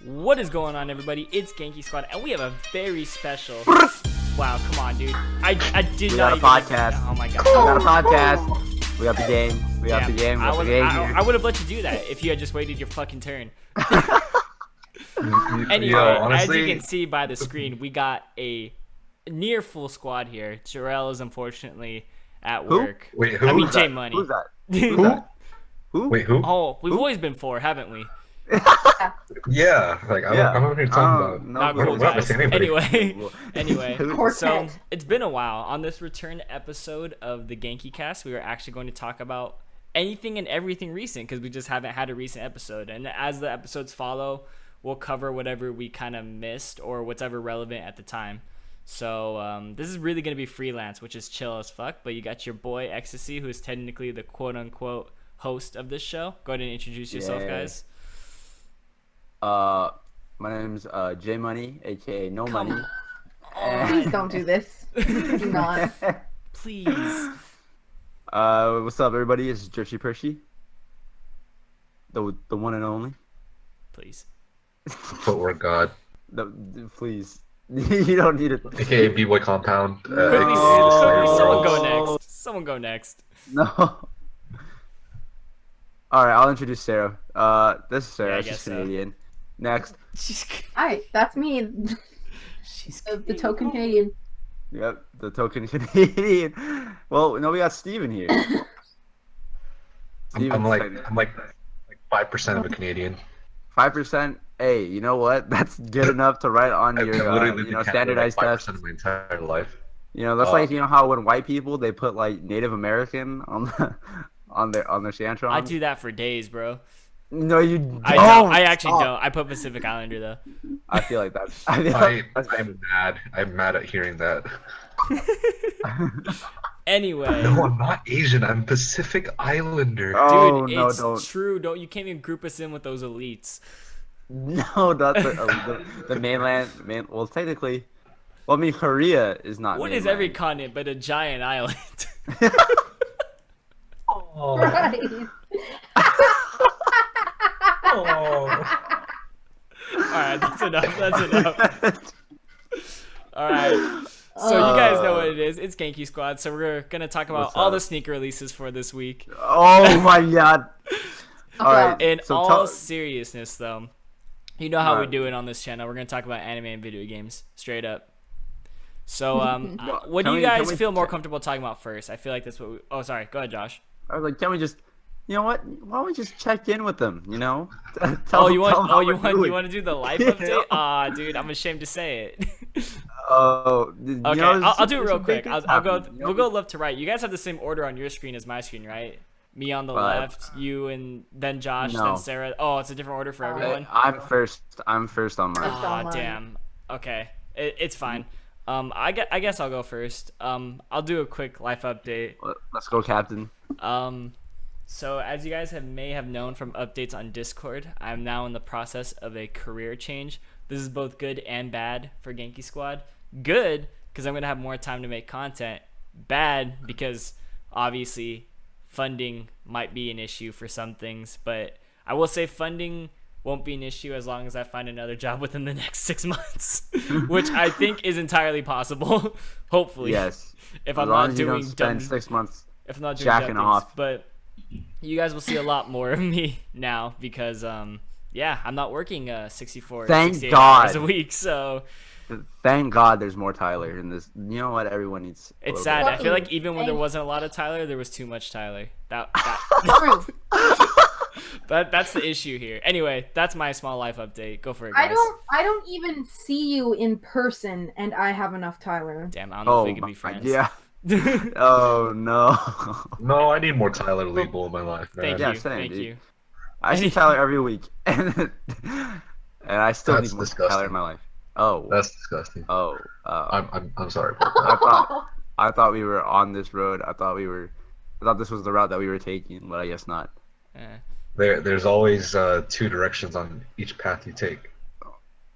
What is going on, everybody? It's Genki Squad, and we have a very special. Wow, come on, dude. I did We not got a even. podcast. Oh my god. We got a podcast. We got the game. We got the game. We got the game here. I would have let you do that if you had just waited your fucking turn. Anyway, honestly, as you can see by the screen, we got a near full squad here. Jarrell is unfortunately at work. Wait, who? I mean, Who's J that? Money. Who's that? Who? Who? Wait, who? Oh, we've always been four, haven't we? Yeah, like I'm over here talking about. Not we're cool, we're not guys. missing anybody. Anyway, Who- so it's been a while. On this return episode of the Genki Cast, we were actually going to talk about anything and everything recent because we just haven't had a recent episode. And as the episodes follow, we'll cover whatever we kind of missed or whatever relevant at the time. So this is really going to be freelance, which is chill as fuck. But you got your boy Ecstasy, who is technically the quote-unquote host of this show. Go ahead and introduce yourself, guys. My name's J Money, aka No Come Money. Please don't do this. Do not. Please. What's up, everybody? It's Jersey Percy, the one and only. Please. Footwork God, Please, you don't need it. aka B-Boy Compound. Quickly, aka someone the go Oh. next. Someone go next. No. All right, I'll introduce Sarah. This is Sarah. Yeah, I She's guess so. Canadian. Next. Hi, that's me, She's the token Canadian. Yep, the token Canadian. Well, no, we got Steven here. I'm like 5% of a Canadian. 5%. Hey, you know what? That's good enough to write on I've your literally lived in Canada standardized like test. 5% of my entire life. You know, that's like how when white people they put like Native American on the, on their Scantron. I do that for days, bro. No, you don't. I don't. I actually Stop. don't. I put Pacific Islander though. I feel like that's. I feel like that's I'm mad. I'm mad at hearing that. Anyway, No, I'm not Asian. I'm Pacific Islander. Oh dude, no! it's Don't. true. Don't you can't even group us in with those elites. No, that's the mainland. Well, technically, well, I mean, Korea is not. What mainland. is every continent but a giant island? Oh. Right. Oh. Alright, that's enough. That's enough. Alright. So you guys know what it is. It's Genki Squad. So we're gonna talk about What's all up? the sneaker releases for this week. Oh my god! All right. In So all tell- seriousness, though, you know how we Right. do it on this channel. We're gonna talk about anime and video games straight up. So, what do Can you we- can guys we- feel more comfortable talking about first? I feel like that's what. Oh, sorry. Go ahead, Josh. I was like, can we just, you know what? Why don't we just check in with them? You know? Oh, you want? tell them how we're You doing. want to do the life Yeah. update? Ah, dude, I'm ashamed to say it. Oh, Okay, there's I'll do it some real big quick. things I'll go. happening, you know? We'll go left to right. You guys have the same order on your screen as my screen, right? Me on the But- left, you and then Josh, No. then Sarah. Oh, it's a different order for everyone. I'm first. I'm first on mine. First. Ah, mine. damn. Okay, it's fine. I guess I'll go first. I'll do a quick life update. Let's go, Captain. So as you guys may have known from updates on Discord, I'm now in the process of a career change. This is both good and bad for Genki Squad. Good because I'm gonna have more time to make content. Bad because obviously funding might be an issue for some things, but I will say funding won't be an issue as long as I find another job within the next 6 months, which I think is entirely possible. Hopefully, Yes. if As I'm long not as you doing don't spend dumb 6 months. if I'm not doing jacking dumb things. off. But you guys will see a lot more of me now because yeah, I'm not working 64 Thank 68 God. hours a week, so Thank God there's more Tyler in this. You know what? Everyone needs. a it's little sad. bit. I feel like even when there Thank- wasn't a lot of Tyler, there was too much Tyler. That True. that's the issue here. Anyway, that's my small life update. Go for it, guys. I don't even see you in person, and I have enough Tyler. Damn, I don't know Oh if we can my- be friends. yeah. Oh no. No, I need more Tyler Legal in my life, man. Thank Yeah, you. same, Thank dude. you. I see Tyler every week, and I still That's need more disgusting. Tyler in my life. Oh. That's disgusting. Oh. I'm sorry about I that. I thought we were on this road. I thought this was the route that we were taking, but I guess not. Eh. There's always two directions on each path you take.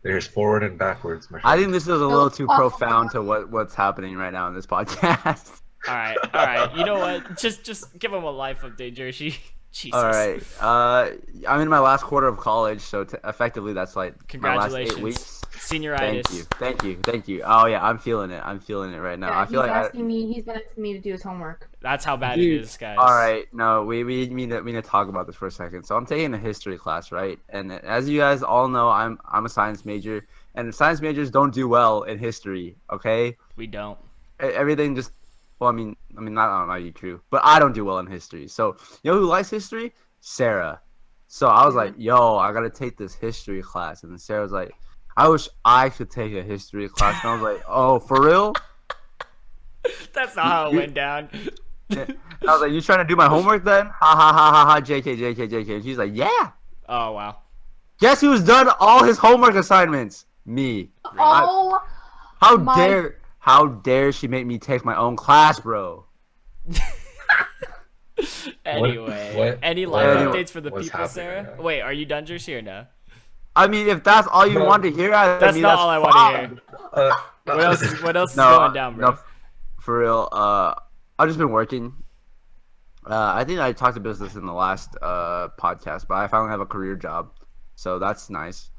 There's forward and backwards, my I friend. think this is a little too profound to what's happening right now in this podcast. All right. You know what? Just give him a life update, Jersey. Jesus. All right. I'm in my last quarter of college, so effectively that's like my last 8 Congratulations. weeks. Senioritis. Thank you. Oh yeah, I'm feeling it. I'm feeling it right now. Yeah, I feel like he's been asking me to do his homework. That's how bad Dude, it is, guys. all right, no, we need to talk about this for a second. So I'm taking a history class, right? And as you guys all know, I'm a science major, and science majors don't do well in history. Okay, We don't. everything just, well, I mean, not might be true, but I don't do well in history. So you know who likes history? Sarah. So I was Yeah. like, yo, I gotta take this history class, and then Sarah was like, I wish I could take a history class, and I was like, oh, for real? That's not how it went down. Yeah. I was like, you trying to do my homework then? Ha ha ha ha ha, JK, JK, JK. And she's like, yeah. Oh wow. Guess who's done all his homework assignments? Me. Oh, How my- dare she make me take my own class, bro? Anyway, what- any live Anyway, updates for the what's people, happening Sarah? right now? Wait, are you done, Jersey, or no? I mean, if that's all you No. want to hear out of That's me, not that's all I want fine. to hear. What else? What else is No, going down, bro? no, for real. I've just been working. I think I talked about this in the last podcast, but I finally have a career job, so that's nice.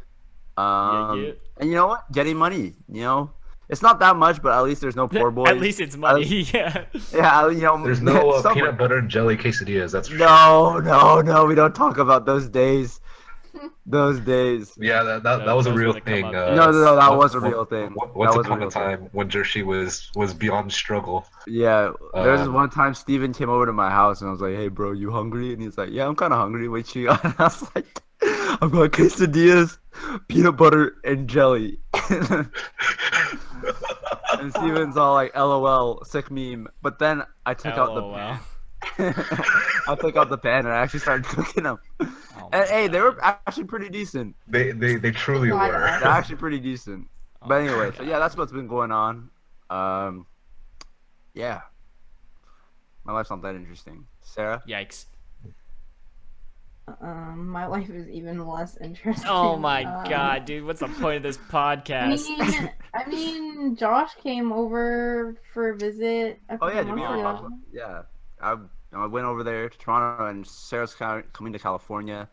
Yeah. And you know what? Getting money. You know, it's not that much, but at least there's no poor boys. At least it's money. Yeah. Yeah, you know. There's no someone- peanut butter and jelly quesadillas. That's for sure. No. We don't talk about those days. Those days. Yeah, that was a Those real would've come thing. up. No, that once- was a real thing. Once That was a upon a real thing. time, when Jersey was beyond struggle. Yeah, there was this Um, one time Steven came over to my house and I was like, "Hey, bro, you hungry?" And he's like, "Yeah, I'm kind of hungry. What you got?" And I was like, "I've got quesadillas, peanut butter, and jelly." And Steven's all like, "LOL, sick meme." But then I took out the LOL. pan. I took out the pan and I actually started cooking them. Oh my And hey, they were God. actually pretty decent. They truly Why were. not? They're actually pretty decent. Oh But my anyway, so God. yeah, that's what's been going on. Yeah. My life's not that interesting. Sarah? Yikes. My life is even less interesting. Oh my God, dude. What's the point of this podcast? I mean, Josh came over for a visit a Oh couple yeah, did we months already ago. talk about? Yeah. I went over there to Toronto and Sarah's coming to California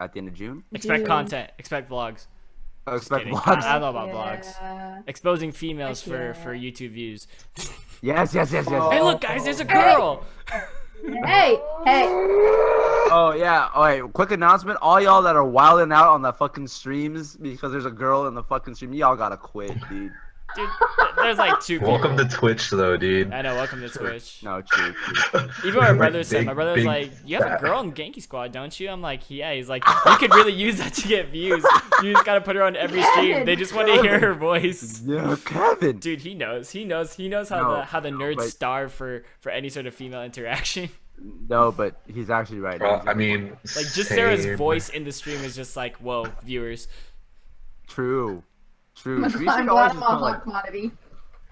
at the end of June. Expect Dude. content. Expect vlogs. I expect kidding. vlogs. I don't know about vlogs. Yeah. Exposing females Heck for yeah. YouTube views. Yes. Hey, look, guys, there's a girl. Hey, hey. Oh yeah. All right. Quick announcement: all y'all that are wilding out on the fucking streams because there's a girl in the fucking stream, y'all gotta quit, dude. Dude, there's like 2 people. Welcome to Twitch, though, dude. I know, welcome to Twitch. No, true. Even my brother said, Big- my brother was big like, you have a fat- girl in Genki Squad, don't you? I'm like, yeah. He's like, you could really use that to get views. You just gotta put her on every stream. They just want to hear her voice. Yeah, Kevin. Dude, he knows how No, the nerds but- starve for any sort of female interaction. No, but he's actually right. I mean, Like, just Sarah's same. voice in the stream is just like, whoa, viewers. True. We I'm should glad always I'm just a put, like, hot commodity.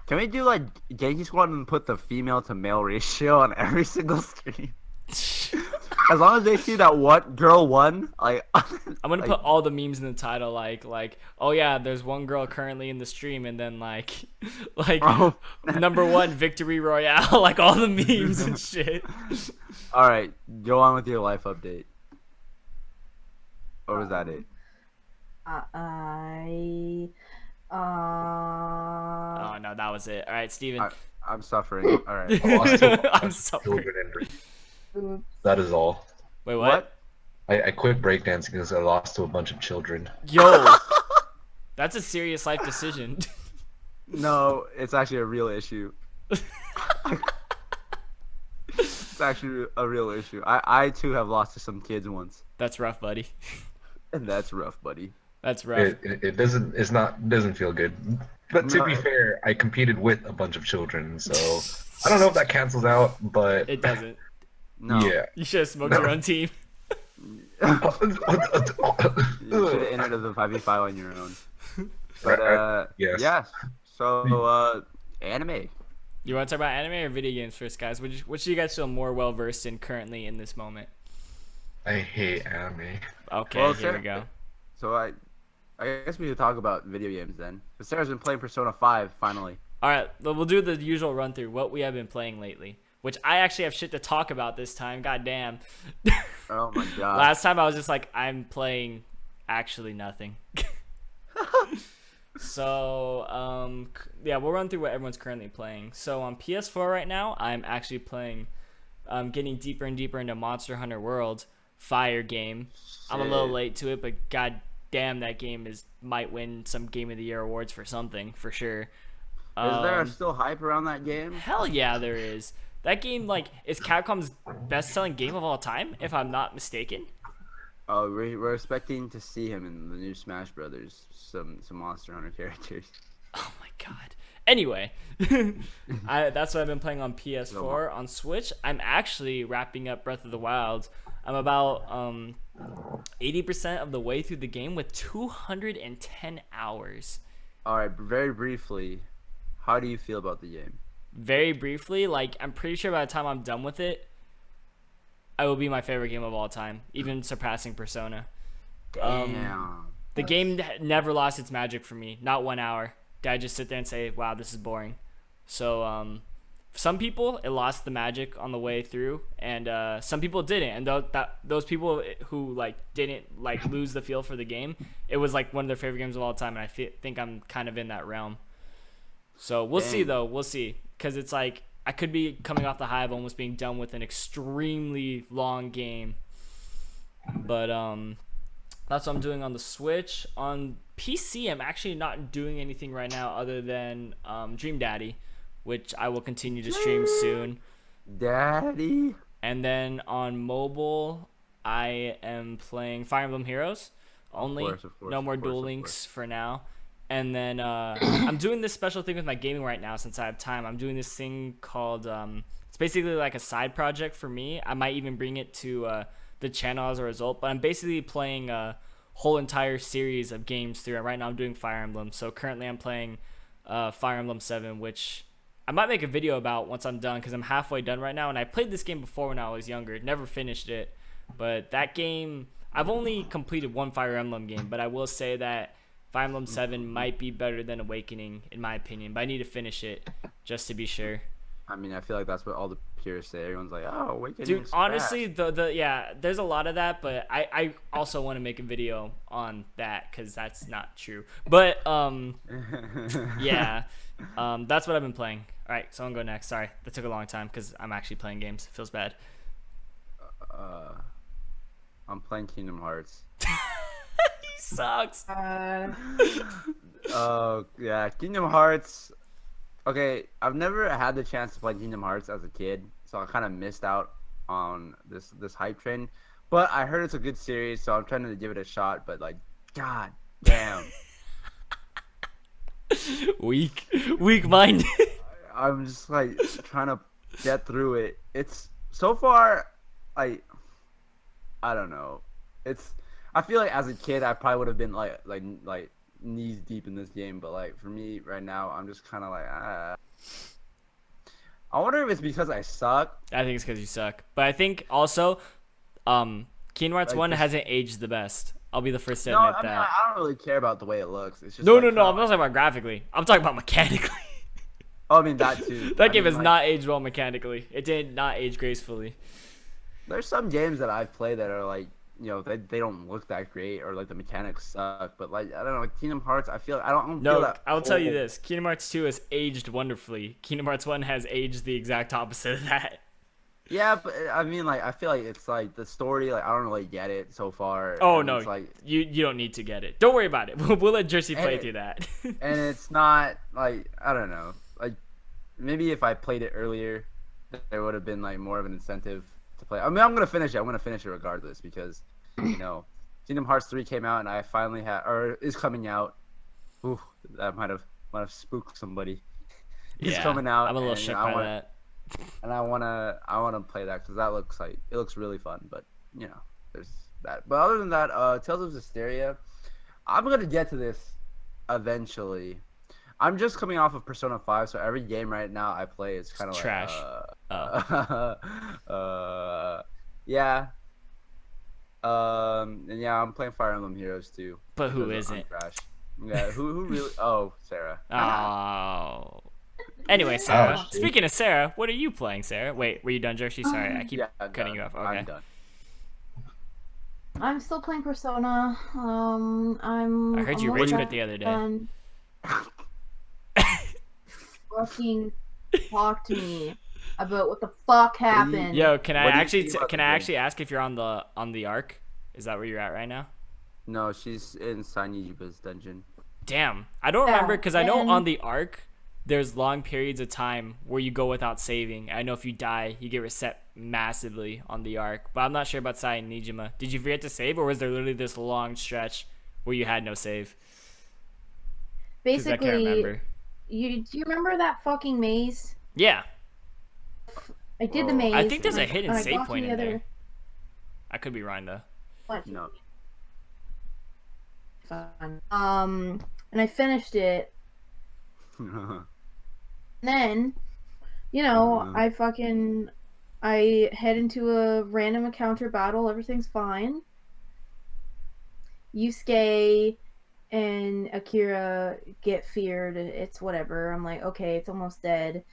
can we do like Genki Squad and put the female to male ratio on every single stream? As long as they see that one girl won, like I'm gonna like, put all the memes in the title, like, oh yeah, there's one girl currently in the stream, and then like Oh. number 1 victory royale, like all the memes and shit. All right, go on with your life update. Or was that it? Oh no, that was it. All right, Steven. I'm suffering. All right. I'm sorry. Children and rape. Oops. That is all. Wait, what? I quit breakdancing because I lost to a bunch of children. Yo, that's a serious life decision. No, it's actually a real issue. It's actually a real issue. I too have lost to some kids once, That's rough, buddy. and that's rough, buddy. That's rough. It doesn't feel good. But to be No. fair, I competed with a bunch of children, so I don't know if that cancels out, but It doesn't. No. yeah. You should have smoked your own team. You should have entered the 5v5 on your own. But yes. yeah. So anime. You want to talk about anime or video games first, guys? Which do you guys feel more well versed in currently in this moment? I hate anime. Okay, Well, here we Sarah- go. So I guess we could talk about video games then. But Sarah's been playing Persona 5 finally. All right, we'll do the usual run through what we have been playing lately. which I actually have shit to talk about this time. God damn. Oh my god. Last time I was just like, I'm playing actually nothing. So, yeah, we'll run through what everyone's currently playing. So on PS4 right now, I'm actually playing, getting deeper and deeper into Monster Hunter World, fire game. I'm a little Shit. late to it, but god damn, that game might win some Game of the Year awards for something, for sure. Is there Um, still hype around that game? Hell yeah, there is. That game, like, is Capcom's best-selling game of all time, if I'm not mistaken. Oh, we're expecting to see him in the new Smash Brothers. Some Monster Hunter characters. Oh my god. Anyway, that's what I've been playing on PS4. On Switch, I'm actually wrapping up Breath of the Wild. I'm about 80% of the way through the game with 210 hours. All right, very briefly, how do you feel about the game? Very briefly, like, I'm pretty sure by the time I'm done with it, it will be my favorite game of all time, even surpassing Persona. Damn. The game never lost its magic for me. Not 1 hour. Did I just sit there and say, wow, this is boring? So, some people, it lost the magic on the way through, and some people didn't. And those people who, like, didn't, like, lose the feel for the game, it was, like, one of their favorite games of all time, and I think I'm kind of in that realm. So, we'll see, though. We'll see. Because it's, like, I could be coming off the high of almost being done with an extremely long game. But, that's what I'm doing on the Switch. On PC, I'm actually not doing anything right now other than Dream Daddy, which I will continue to stream soon. Daddy. And then on mobile, I am playing Fire Emblem Heroes only. Of course, no more Duel Links for now. And then I'm doing this special thing with my gaming right now since I have time. I'm doing this thing called it's basically like a side project for me. I might even bring it to the channel as a result, but I'm basically playing a whole entire series of games through. Right now I'm doing Fire Emblem. So currently I'm playing Fire Emblem 7, which I might make a video about once I'm done, because I'm halfway done right now, and I played this game before when I was younger. Never finished it, but that game, I've only completed one Fire Emblem game, but I will say that Fire Emblem 7 might be better than Awakening in my opinion, but I need to finish it just to be sure. I mean, I feel like that's what all the purists say. Everyone's like, "Oh, Awakening." Dude, is honestly, trash." yeah, there's a lot of that, but I also want to make a video on that because that's not true. But yeah, that's what I've been playing. All right, so I'm gonna go next. Sorry, that took a long time because I'm actually playing games. It feels bad. I'm playing Kingdom Hearts. He sucks. Oh yeah, Kingdom Hearts. Okay, I've never had the chance to play Kingdom Hearts as a kid, so I kind of missed out on this hype train. But I heard it's a good series, so I'm trying to give it a shot. But like, god damn, weak minded. I'm just like trying to get through it. It's so far, I don't know. I feel like as a kid, I probably would have been like knees deep in this game, but like for me right now, I'm just kind of like I wonder if it's because I suck. I think it's because you suck, but I think also, Kingdom Hearts Like 1 this- hasn't aged the best. I'll be the first to No, admit I mean that. I don't really care about the way it looks. It's just No, like, no, no. I'm kinda- not talking about graphically. I'm talking about mechanically. Oh, I mean that too. That I game mean, has like, not aged well mechanically. It did not age gracefully. There's some games that I've played that are like, you know, they don't look that great or like the mechanics suck. But like I don't know, like Kingdom Hearts, I feel I don't feel No, that. I will tell you whole- this. Kingdom Hearts 2 has aged wonderfully. Kingdom Hearts 1 has aged the exact opposite of that. Yeah, but I mean, like I feel like it's like the story. Like I don't really get it so far. Oh, and no. It's like, You don't need to get it. Don't worry about it. We'll let Jersey play And- through that. and it's not like I don't know. Like maybe if I played it earlier, there would have been like more of an incentive to play. I mean, I'm gonna finish it. I'm gonna finish it regardless because you know, Kingdom Hearts 3 came out and I finally is coming out. Ooh, that might have spooked somebody. It's coming out. I'm a little and, shook I by wanna, that. And I wanna play that because that looks like it looks really fun. But you know, there's that. But other than that, Tales of Hysteria, I'm gonna get to this eventually. I'm just coming off of Persona 5, so every game right now I play is kind of like Trash. yeah. And yeah, I'm playing Fire Emblem Heroes too. But who because I'm isn't? trash. Yeah, who really? Oh, Sarah. Oh. Anyway, Sarah. Ouch. Speaking of Sarah, what are you playing, Sarah? Wait, were you done, Jershi? Sorry, I keep Yeah, I'm cutting done. you off. I'm Okay. done. I'm still playing Persona. I'm. I heard you almost rage quit the other day. done. Fucking talk to me about what the fuck happened. Yo, can I What do you actually think about can the I game? actually ask if you're on the arc? Is that where you're at right now? No, she's in Sanijiba's dungeon. Damn, I don't Yeah, remember because I know and- on the arc there's long periods of time where you go without saving. I know if you die, you get reset massively on the arc, but I'm not sure about Sai and Nijima. Did you forget to save, or was there literally this long stretch where you had no save? 'Cause I can't Basically, remember. do you remember that fucking maze? Yeah, I did the Oh. maze. I think there's and a hidden and I save got to point the in other- there. I could be wrong though. What? No. Fun. And I finished it. Then, Mhm. I head into a random encounter battle. Everything's fine. Yusuke and Akira get feared. It's whatever. I'm like, okay, it's almost dead.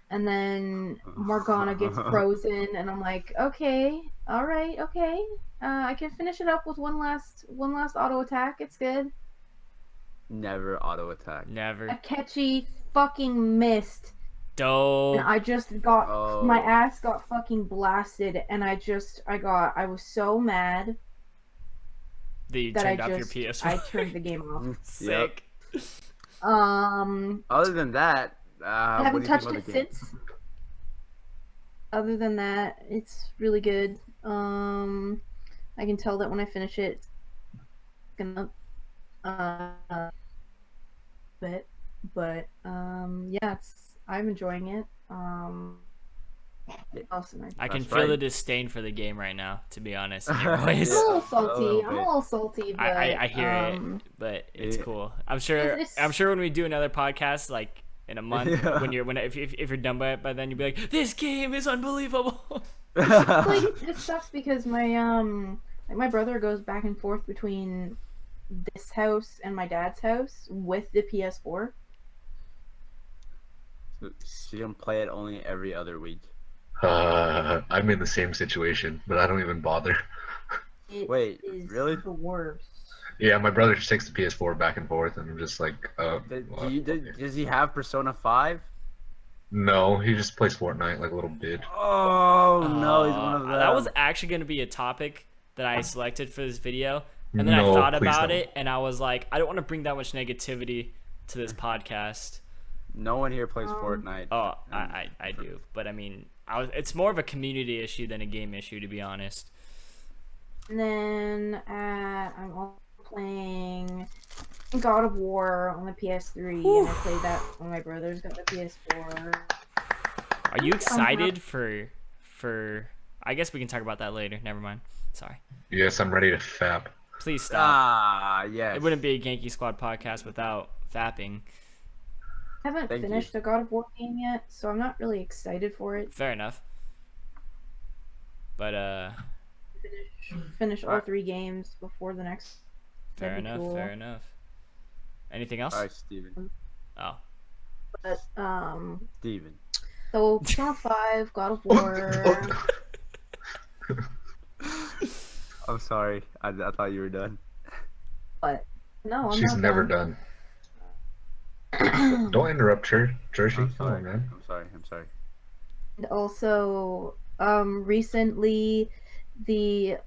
And then Morgana gets frozen, and I'm like, okay, all right, okay. I can finish it up with one last auto attack. It's good. Never auto attack. Never. Akechi fucking missed. Dope. And I just got Oh. my ass got fucking blasted, and I was so mad That you that turned off your PS4. I turned the game off. Sick. Other than that, I what haven't do you think touched about it the game? since. Other than that, it's really good. I can tell that when I finish it, it's gonna but yeah, I'm enjoying it. What else am I can That's feel right. the disdain for the game right now, to be honest, in your I'm voice. a little salty. little I'm a bit. little salty, but I hear it, but it's Yeah. cool. I'm sure. It's- I'm sure when we do another podcast, like in a month, Yeah. if you're done by then, you'll be like, this game is unbelievable. like it sucks because my brother goes back and forth between this house and my dad's house with the PS4. She can play it only every other week. I'm in the same situation, but I don't even bother. It Wait, is really? the worst. Yeah, my brother just takes the PS4 back and forth, and I'm just like, Does he have Persona 5? no, he just plays Fortnite like a little bit. Oh no, he's one of them. That was actually going to be a topic that I selected for this video, and then I No, thought please about don't. it, and I was like, I don't want to bring that much negativity to this podcast. No one here plays Fortnite. Oh, I do, but I mean, it's more of a community issue than a game issue, to be honest. And then I'm also playing God of War on the PS3, and I played that when my brother's got the PS4. Are you excited for? I guess we can talk about that later. Never mind. Sorry. Yes, I'm ready to fap. Please stop. Ah, yes. It wouldn't be a Genki Squad podcast without fapping. I haven't Thank you. finished the God of War game yet, so I'm not really excited for it. Fair enough. But Finish all 3 games before the next. fair That'd be enough. cool. Fair enough. Anything else? All right, Steven. Oh, But Steven. so Persona 5, God of War. I'm sorry. I thought you were done. But no, I'm She's not never done. done. Don't interrupt her, Jersey. I'm Come sorry. on, man. I'm sorry. And also, recently, the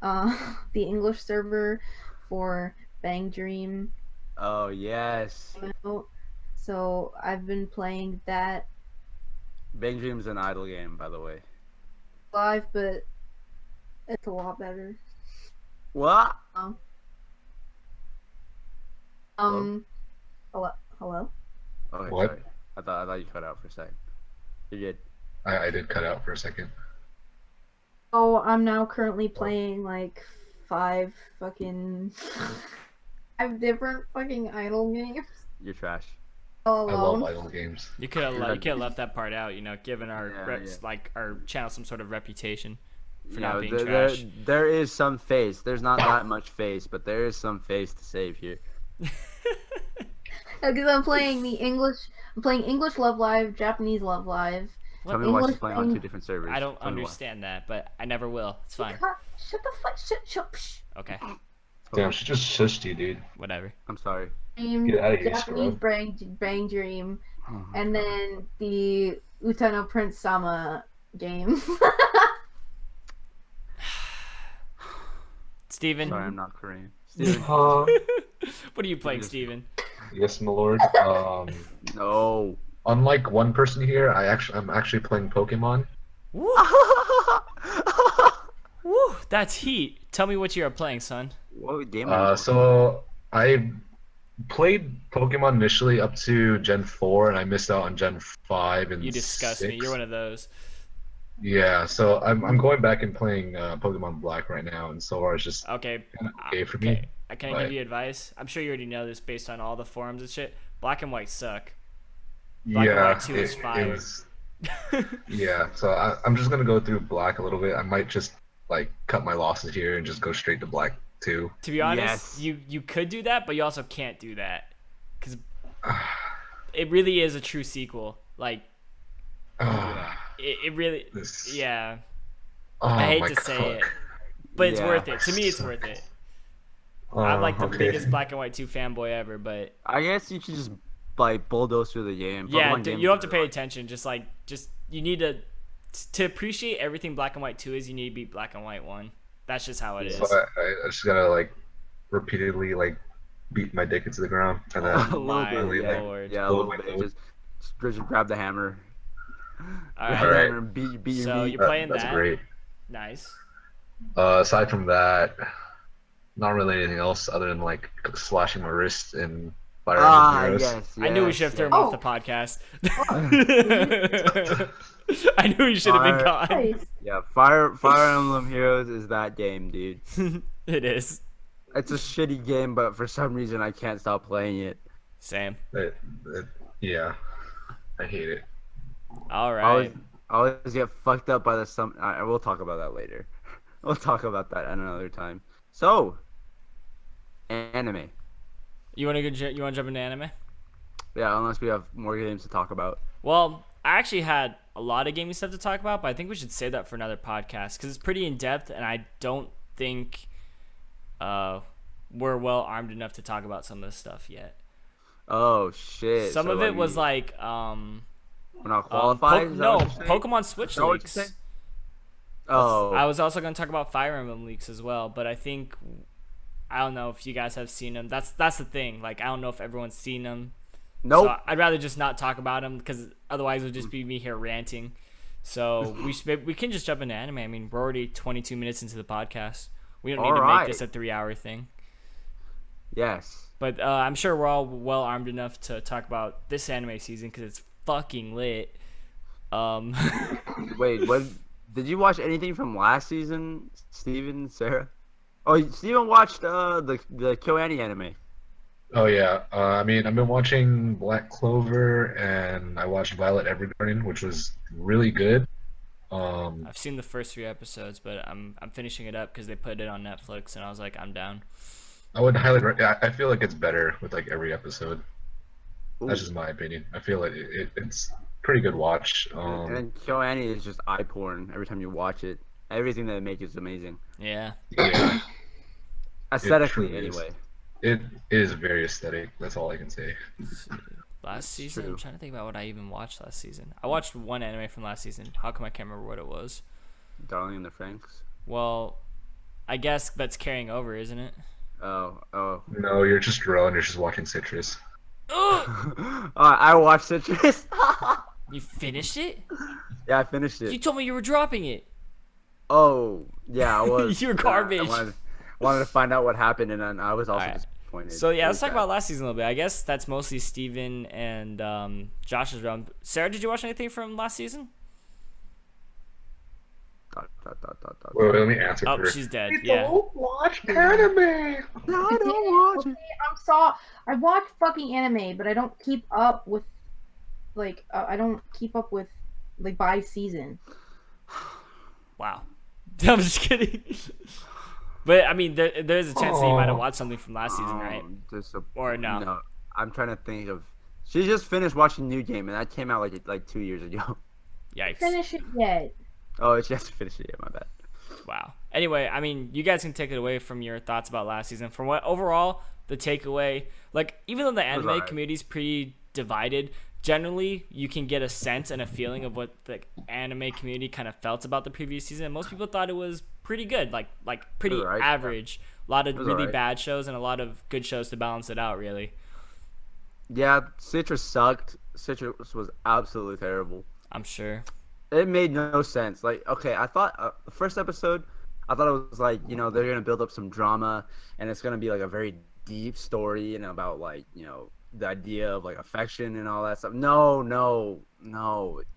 the English server for Bang Dream Oh yes. came out, so I've been playing that Bang Dream's an idle game, by the way. live, but it's a lot better. What? Hello. Okay, What? sorry. I thought you cut out for a second. You're good. I did cut out for a second. Oh, I'm now currently playing like 5 different fucking idle games You're trash. all I love alone. idle games. you could have left that part out. Given our Yeah. like our channel some sort of reputation for Yeah, not being there, trash. there is some face. There's not that much face, but there is some face to save here. Because I'm playing the English. I'm playing English Love Live, Japanese Love Live. Tell me why she's playing on 2 different servers. I don't Tell me why. understand that, but I never will. It's fine. Shut the fuck. Shut. Psh. Okay, Damn, she just shushed you, dude. whatever. I'm sorry. Get outta here, Japanese scrub. Bang Dream, Oh, and then the Utano Prince Sama game. Steven, sorry, I'm not Korean. Steven. what are you playing, Steven? Yes, my lord. No. Unlike one person here, I'm actually playing Pokemon. Woo! Woo! That's heat. Tell me what you are playing, son. What game are you playing? So I played Pokemon initially up to Gen 4, and I missed out on Gen 5 and You disgust 6. me. You're one of those. Yeah, so I'm going back and playing Pokemon Black right now, and so far it's just Okay. kind of okay for Okay. me. Can I give you advice? I'm sure you already know this based on all the forums and shit. Black and white suck. Black and Yeah, White 2 is fire. yeah. So I'm just gonna go through Black a little bit. I might just like cut my losses here and just go straight to Black 2. To be honest, Yes. you could do that, but you also can't do that because it really is a true sequel. Like it really, This- yeah. Oh I hate my to say it, God. but it's Yeah. worth it. To me, it's worth it. I'm like the okay. biggest Black and White 2 fanboy ever, but I guess you should just like bulldoze through the game. yeah, Pokemon games you don't have to are, pay like- attention. Just you need to appreciate everything Black and White 2 is. You need to beat Black and White 1. That's just how it is. So I just gotta like repeatedly like beat my dick into the ground and then A little My bit, yeah. lord. Yeah, a Load little my bit. load. Just grab the hammer. All Grab right. the Alright. hammer and beat your So meat. you're playing that's that. great. Nice. Aside from that, not really anything else other than like slashing my wrist and Fire Emblem Heroes. Yes, I knew we should have thrown him off the Oh. podcast. I knew he should have been gone. Nice. Yeah, Fire Emblem Heroes is that game, dude. It is. It's a shitty game, but for some reason I can't stop playing it. Same. Yeah, I hate it. All I always, right. I always get fucked up by the some. I will talk about that later. We'll talk about that another time. So, anime. You want to jump into anime? Yeah, unless we have more games to talk about. Well, I actually had a lot of gaming stuff to talk about, but I think we should save that for another podcast because it's pretty in depth, and I don't think we're well armed enough to talk about some of this stuff yet. Oh shit! Some So, of it like, was like we're not qualified. Is that no, what you're saying? Pokemon Switch Is that what you're leaks. saying? Oh, I was also going to talk about Fire Emblem leaks as well, but I think I don't know if you guys have seen them. That's the thing. Like I don't know if everyone's seen them. nope. So I'd rather just not talk about them because otherwise it'll just be me here ranting. So we can just jump into anime. I mean, we're already 22 minutes into the podcast. We don't need to Alright. make this a 3-hour thing. Yes. But I'm sure we're all well armed enough to talk about this anime season because it's fucking lit. Wait, what? Did you watch anything from last season, Steven, Sarah? Oh, Steven watched the KyoAni anime. Oh yeah, I mean I've been watching Black Clover and I watched Violet Evergarden, which was really good. I've seen the first 3 episodes, but I'm finishing it up because they put it on Netflix, and I was like, I'm down. I would highly. I feel like it's better with like every episode. That's Ooh. just my opinion. I feel like it's pretty good watch. And then KyoAni is just eye porn every time you watch it. Everything that they make is amazing. Yeah. Yeah, Aesthetically, truly is. anyway. it is very aesthetic. That's all I can say. Last season, I'm true. trying to think about what I even watched last season. I watched one anime from last season. How come I can't remember what it was? Darling in the Franxx. Well, I guess that's carrying over, isn't it? Oh. No, you're just Ro and you're just watching Citrus. I watched Citrus. You finished it? Yeah, I finished You it. told me you were dropping it. Oh, yeah, I was. You're Yeah, garbage. I wanted to find out what happened, and then I was also Alright. disappointed. So yeah, It let's was talk bad. about last season a little bit. I guess that's mostly Steven and Josh's realm. Sarah, did you watch anything from last season? Dot. Wait, let me answer Oh, first. she's dead. Yeah. Don't watch anime. No, I don't watch Okay, it. I'm sorry. I watch fucking anime, but I don't keep up with, I don't keep up with, by season. Wow. I'm just kidding. But I mean, there's a chance that you might have watched something from last season, right? Just Or no? No, I'm trying to think of. She just finished watching New Game, and that came out like 2 years ago. Yikes. Finish it yet? Oh, she hasn't finished it yet. My bad. Wow. Anyway, I mean, you guys can take it away from your thoughts about last season. From what overall the takeaway, like even though the anime alright. community's pretty divided, generally you can get a sense and a feeling of what the anime community kind of felt about the previous season. Most people thought it was pretty good, like pretty alright, average. A lot of was really alright. bad shows and a lot of good shows to balance it out. Really, Yeah, Citrus sucked. Citrus was absolutely terrible. I'm sure. It made no sense. Like, okay, I thought the first episode, I thought it was like, they're gonna build up some drama, and it's gonna be like a very deep story and about like, the idea of like affection and all that stuff. No,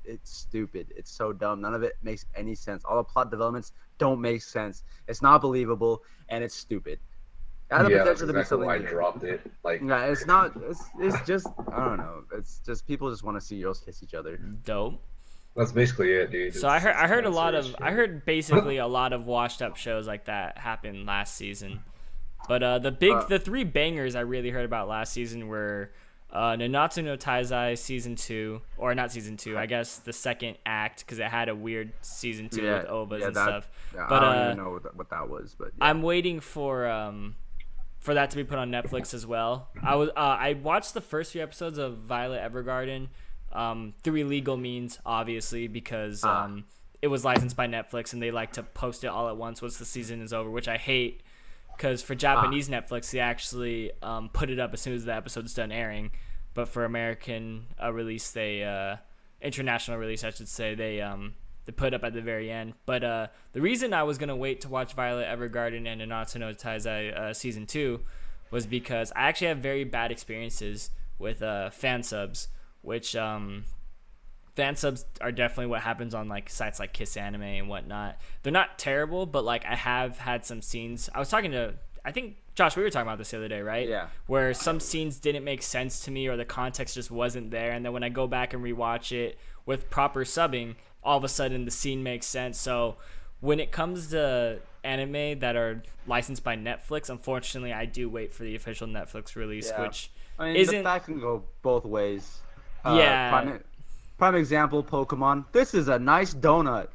it's stupid. It's so dumb. None of it makes any sense. All the plot developments don't make sense. It's not believable, and it's stupid. It had the Yeah, that's potential to be exactly why I something. dropped it. Like, Yeah, it's not. It's just I don't know. It's just people just want to see girls kiss each other. Dope. that's basically it, dude. So I heard a It's lot serious of shit. I heard basically a lot of washed up shows like that happened last season. But the three bangers I really heard about last season were Nanatsu no Taizai season 2, or not season 2, I guess the second act, because it had a weird season 2 with ovas and stuff. Yeah, But I don't even know what that was, but yeah. I'm waiting for that to be put on Netflix as well. I watched the first few episodes of Violet Evergarden through illegal means, obviously, because it was licensed by Netflix and they like to post it all at once once the season is over, which I hate. Because for Japanese Netflix, they actually put it up as soon as the episode's done airing, but for American release, international release, I should say, they put it up at the very end. But the reason I was gonna wait to watch Violet Evergarden and Nanatsu no Taizai season 2 was because I actually have very bad experiences with fan subs, which fan subs are definitely what happens on like sites like Kiss Anime and whatnot. They're not terrible, but like I have had some scenes. I was talking to, I think Josh, we were talking about this the other day, right? Yeah. Where some scenes didn't make sense to me or the context just wasn't there, and then when I go back and rewatch it with proper subbing, all of a sudden the scene makes sense. So when it comes to anime that are licensed by Netflix, unfortunately I do wait for the official Netflix release, Yeah. which I mean, isn't. that can go both ways. Yeah. Prime example, Pokemon. This is a nice donut.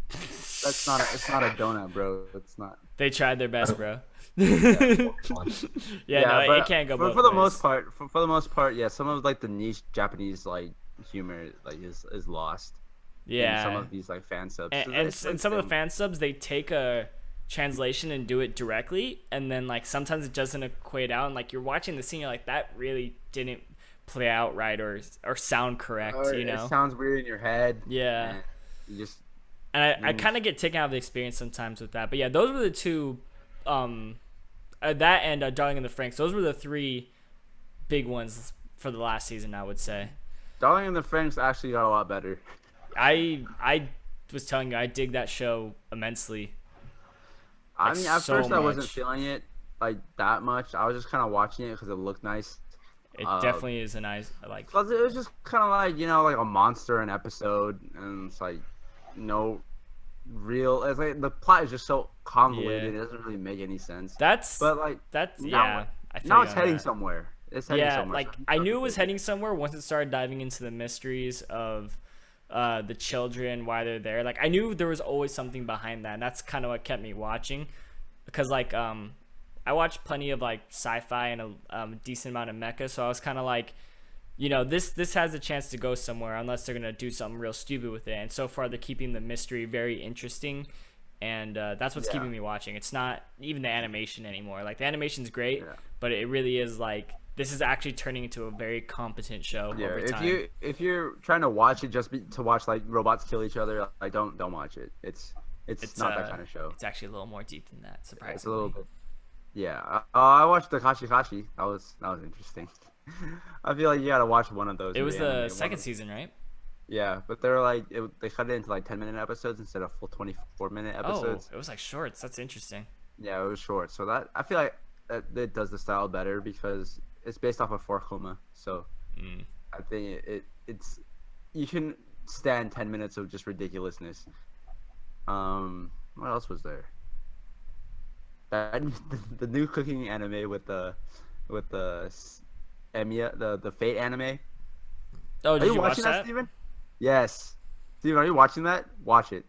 It's not a donut, bro. It's not. They tried their best, bro. Pokemon. Yeah, no, but it can't go both for the ways. most part. For the most part, yeah. Some of like the niche Japanese like humor like is lost. Yeah. In some of these like fan subs. and, So and, it's, and like, some of the fan subs, they take a translation and do it directly, and then like sometimes it doesn't equate out, and like you're watching the scene, you're like, that really didn't play out right or sound correct, or you know? It sounds weird in your head. Yeah. And you just And I kind of get taken out of the experience sometimes with that. But yeah, those were the two, that and Darling in the Franxx. Those were the three big ones for the last season, I would say. Darling in the Franxx actually got a lot better. I was telling you, I dig that show immensely. I Like, mean, at so first I wasn't much. feeling it like that much. I was just kind of watching it because it looked nice. It definitely is a nice, like, 'Cause it was just kind of like like a monster an episode, and it's like no real. It's like the plot is just so convoluted. Yeah. It doesn't really make any sense. that's But like that's now- yeah. I feel now you it's on heading that. somewhere. It's heading Yeah, somewhere. like so I knew it was good. heading somewhere once it started diving into the mysteries of the children, why they're there. Like I knew there was always something behind that, and that's kind of what kept me watching, because like I watched plenty of like sci-fi and a decent amount of mecha, so I was kind of like, this has a chance to go somewhere unless they're gonna do something real stupid with it. And so far they're keeping the mystery very interesting, and that's what's Yeah. keeping me watching. It's not even the animation anymore. Like the animation's great, Yeah. but it really is like this is actually turning into a very competent show Yeah, over time. if you're trying to watch it to watch like robots kill each other, like don't watch it. It's not that kind of show. It's actually a little more deep than that, surprisingly. It's a little bit. Yeah, I watched the Kashi. That was interesting. I feel like you gotta watch one of those. It was in anime, the one second of- season, right? Yeah, but they're like they cut it into like 10-minute episodes instead of full 24-minute episodes. Oh, it was like shorts. That's interesting. Yeah, it was short, so that I feel like that it does the style better because it's based off of 4 So Mm. I think it's you can stand 10 minutes of just ridiculousness. What else was there? That, the new cooking anime with the Emiya, the Fate anime. Oh, Are did you you watch watching that, that? Steven? Yes. Steven, are you watching that? Watch it.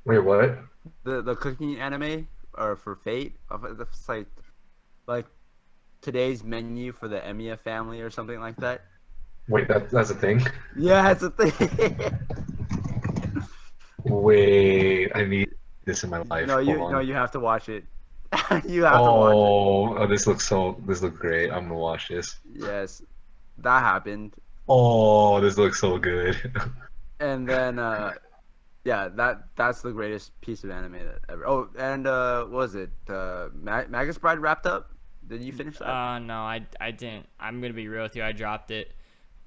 Wait, what? The cooking anime or for Fate. It's like today's menu for the Emiya family or something like that. Wait, that's a thing. Yeah, it's a thing. Wait, I need this in my life. No, Hold you on. have to watch it. You have to watch it. Oh, this looks great. I'm gonna watch this. Yes, that happened, Oh, this looks so good. and then yeah, that's the greatest piece of anime that ever. Oh, and what was it? Magus Bride wrapped up. Did you finish that? No, I didn't. I'm gonna be real with you. I dropped it.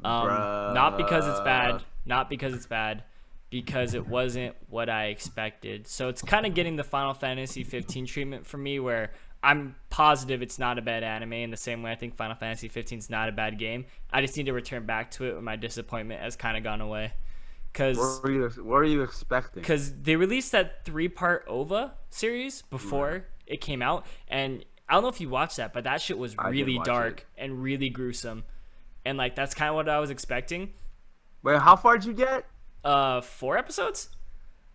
Bruh. Not because it's bad. Not because it's bad. Because it wasn't what I expected. So it's kind of getting the Final Fantasy 15 treatment for me, where I'm positive it's not a bad anime in the same way I think Final Fantasy 15 is not a bad game. I just need to return back to it when my disappointment has kind of gone away. Because What were you expecting? they released that 3-part OVA series before it came out, and I don't know if you watched that, but that shit was I did really watch dark it. and really gruesome, and like that's kind of what I was expecting. Wait, how far did you get? 4 episodes.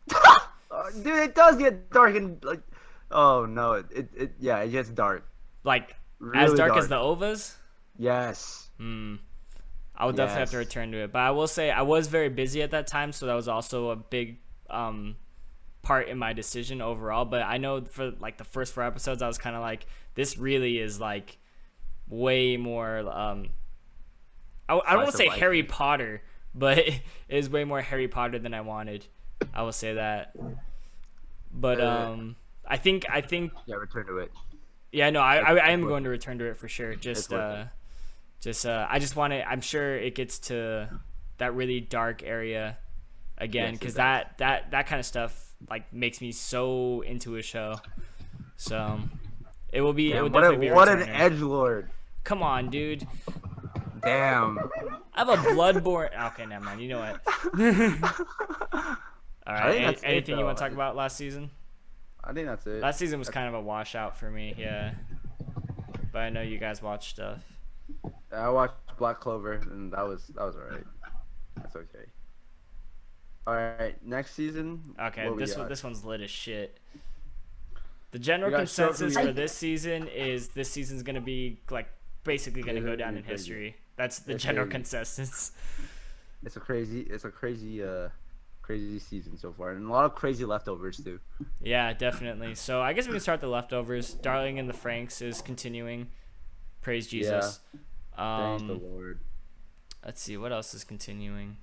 Dude, it does get dark and like. Oh no, it yeah, it gets dark. Like as Really dark as the dark. OVAs. Yes. I would definitely have to Yes. return to it, but I will say I was very busy at that time, so that was also a big part in my decision overall. But I know for like the first 4 episodes, I was kind of like, this really is like way more. I don't want to Slice say of life. Harry Potter, but it is way more Harry Potter than I wanted. I will say that. But I think Yeah, return to it. yeah, no, I am worth going to return to it for sure. Just worth I just want it. I'm sure it gets to that really dark area again, Yes, it because does. that kind of stuff like makes me so into a show. So it will be. It will Damn, definitely be a what an returner. edge lord. Come on, dude. Damn. I have a bloodborne. Okay, never mind. You know what? All I right. think that's it, Anything you want to though. talk about last season? I think that's it. Last season was kind of a washout for me. Yeah. But I know you guys watch stuff. I watched Black Clover, and that was alright. That's okay. All right, next season. Okay, what we got? this one's lit as shit. The general We got consensus Shogun- for this season is this season's gonna be like basically gonna It's go gonna down be in crazy. history. That's the It's general crazy. consensus. It's a crazy season so far, and a lot of crazy leftovers too. Yeah, definitely. So I guess we can start the leftovers. Darling in the Franks is continuing. Praise Jesus. Thank the Lord. Let's see what else is continuing.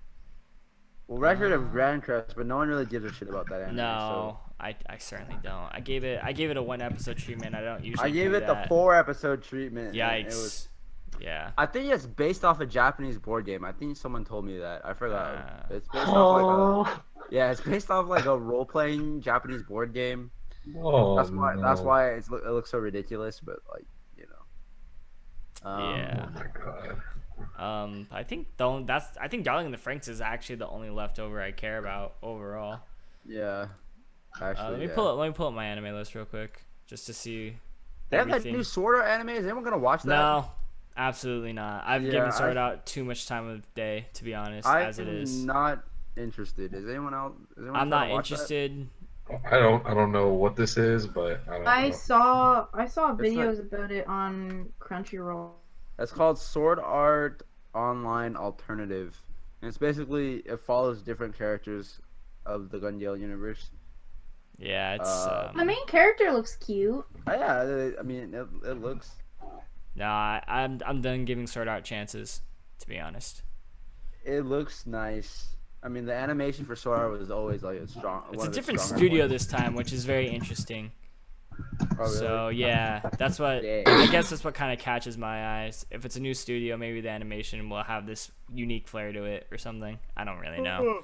Well, Record of Grand Crest, but no one really gives a shit about that anime. No, I certainly don't. I gave it a 1-episode treatment. I don't So usually. I gave do it the that. 4-episode treatment. and Yikes. It was. Yeah. I think it's based off a Japanese board game. I think someone told me that. I forgot. Uh, It's based off like a. Yeah, it's based off like a role-playing Japanese board game. Oh, That's why. no. That's why it looks so ridiculous. But like, you know. Yeah. Oh my god. I think Darling in the Franks is actually the only leftover I care about overall. Yeah. Actually, Let me yeah. pull up my anime list real quick just to see They have that everything. new Sword Art anime. Is anyone gonna watch that? No, absolutely not. I've Yeah, given Sword Out too much time of day, to be honest, as it is. I'm not interested. Is anyone else? Is anyone I'm trying not to watch that? interested. I don't know what this is, but I don't I know. saw It's videos about it on Crunchyroll. It's called Sword Art Online Alternative. And it's basically it follows different characters of the Gun Gale universe. Yeah, it's The main character looks cute. Yeah, I mean it looks. I'm done giving Sword Art chances, to be honest. It looks nice. I mean the animation for Sword Art was always like a strong. It's one a of different stronger studio ones. this time, which is very interesting. Oh, really? So yeah, that's what Yeah. I guess that's what kind of catches my eyes. If it's a new studio, maybe the animation will have this unique flair to it or something. I don't really know.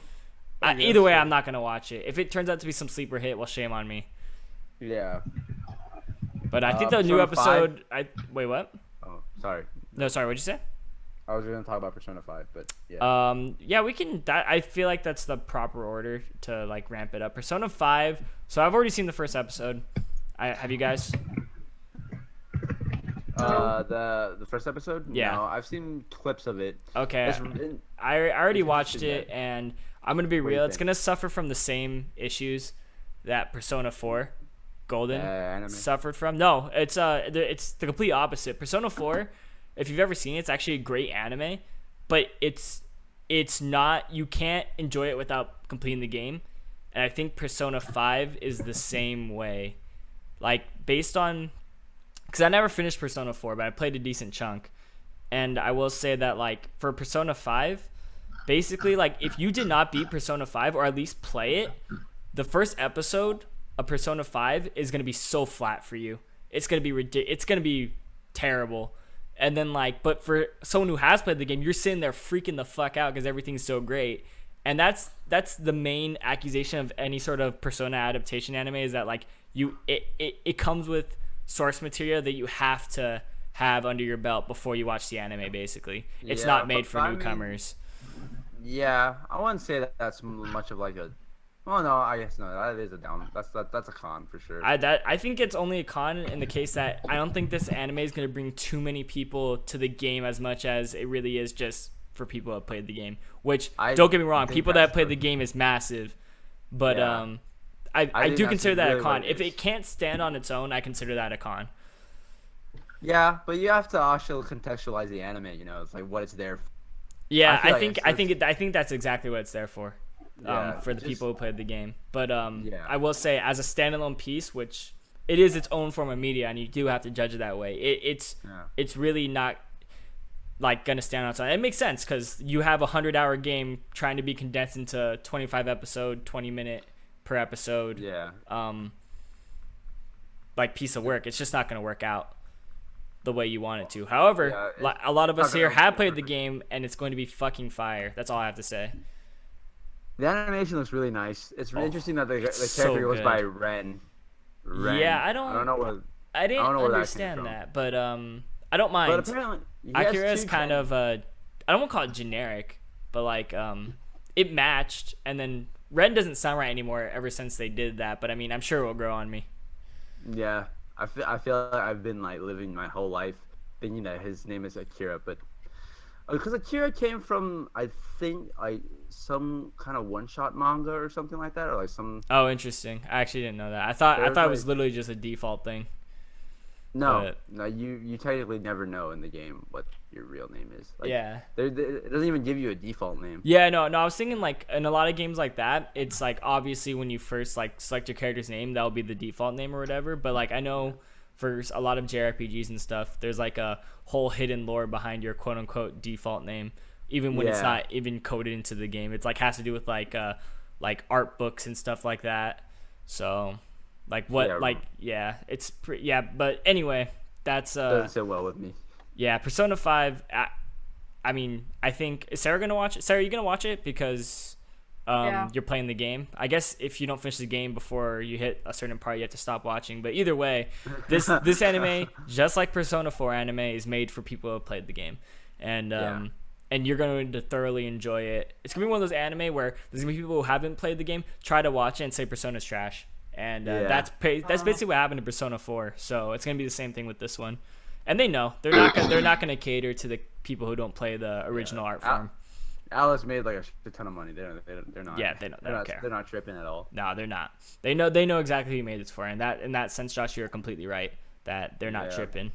I guess Either way, so. I'm not gonna watch it. If it turns out to be some sleeper hit, well, shame on me. Yeah. But I think the new Persona 5? episode. Wait, what? Oh, sorry. No, sorry. What'd you say? I was gonna talk about Persona 5, but yeah. Yeah, we can. I feel like that's the proper order to like ramp it up. Persona 5. So I've already seen the first episode. Have you guys? The first episode? Yeah. No, I've seen clips of it. Okay. It's, I already it's watched interesting, it, and I'm gonna be What do you real. It's think? gonna suffer from the same issues that Persona 4 Golden anime. suffered from. No, it's the complete opposite. Persona 4, if you've ever seen it, it's actually a great anime, but it's not. You can't enjoy it without completing the game, and I think Persona 5 is the same way. Like based on, because I never finished Persona 4, but I played a decent chunk, and I will say that like for Persona 5. Basically, like, if you did not beat Persona 5, or at least play it, the first episode of Persona 5 is going to be so flat for you. It's going to be it's going to be terrible. And then, like, but for someone who has played the game, you're sitting there freaking the fuck out because everything's so great. And that's the main accusation of any sort of Persona adaptation anime, is that, like, it comes with source material that you have to have under your belt before you watch the anime, basically. It's Yeah, not made but for I mean, newcomers. Yeah, I wouldn't say that that's much of like a. Oh no, I guess no. That is a down. That's a con for sure. I think it's only a con in the case that I don't think this anime is going to bring too many people to the game as much as it really is just for people who have played the game. Which, don't get me wrong, think people that have that's played the- the game is massive, but Yeah. I think do that's consider that really a con. what it If is. it can't stand on its own, I consider that a con. Yeah, but you have to also contextualize the anime. You know, it's like what it's there. Yeah, feel I like think it's I think that's exactly what it's there for. Yeah, For the just- people who played the game. But Yeah. I will say, as a standalone piece, which it is its own form of media, and you do have to judge it that way. Yeah. It's really not like gonna stand on its own. It makes sense because you have a 100-hour game trying to be condensed into 25 episode, 20-minute per episode. Yeah. Like piece of work. It's just not gonna work out the way you want it to. However, Yeah, a lot of it's us not here gonna have be played the perfect. game, and it's going to be fucking fire. That's all I have to say. The animation looks really nice. It's really interesting that the so character goes good. by Ren. Yeah, I I don't know what. I didn't I don't know where that came understand from. that, but I don't mind. But apparently, he has Akira is two kind clan- of I don't want to call it generic, but like it matched, and then Ren doesn't sound right anymore ever since they did that. But I mean, I'm sure it will grow on me. Yeah, I feel like I've been like living my whole life thinking that his name is Akira, but because Akira came from I think like some kind of one-shot manga or something like that, or like some. Oh, interesting. I actually didn't know that. I thought There's, it was like- literally just a default thing. No, But- no, you technically never know in the game what your real name is. Like, Yeah. it doesn't even give you a default name. Yeah, no. I was thinking like in a lot of games like that, it's like obviously when you first like select your character's name, that'll be the default name or whatever. But like I know for a lot of JRPGs and stuff, there's like a whole hidden lore behind your quote unquote default name, even when it's Yeah. not even coded into the game. It's like has to do with like art books and stuff like that. So like what Yeah. like yeah, it's yeah. But anyway, that's Doesn't sit well with me. yeah, Persona 5. I mean, I think is Sarah gonna watch it? Sarah, are you gonna watch it because Yeah. you're playing the game? I guess if you don't finish the game before you hit a certain part, you have to stop watching. But either way, this anime, just like Persona 4 anime, is made for people who have played the game, and Yeah. and you're going to thoroughly enjoy it. It's gonna be one of those anime where there's gonna be people who haven't played the game try to watch it and say Persona's trash, and Yeah. that's basically what happened to Persona 4. So it's gonna be the same thing with this one. And they know they're not gonna cater to the people who don't play the original art form. Alice made like a shit ton of money. They're not. Yeah, they don't not, care. They're not tripping at all. No, they're not. They know exactly who you made this for, and that in that sense, Josh, you're completely right that they're not Yeah. tripping.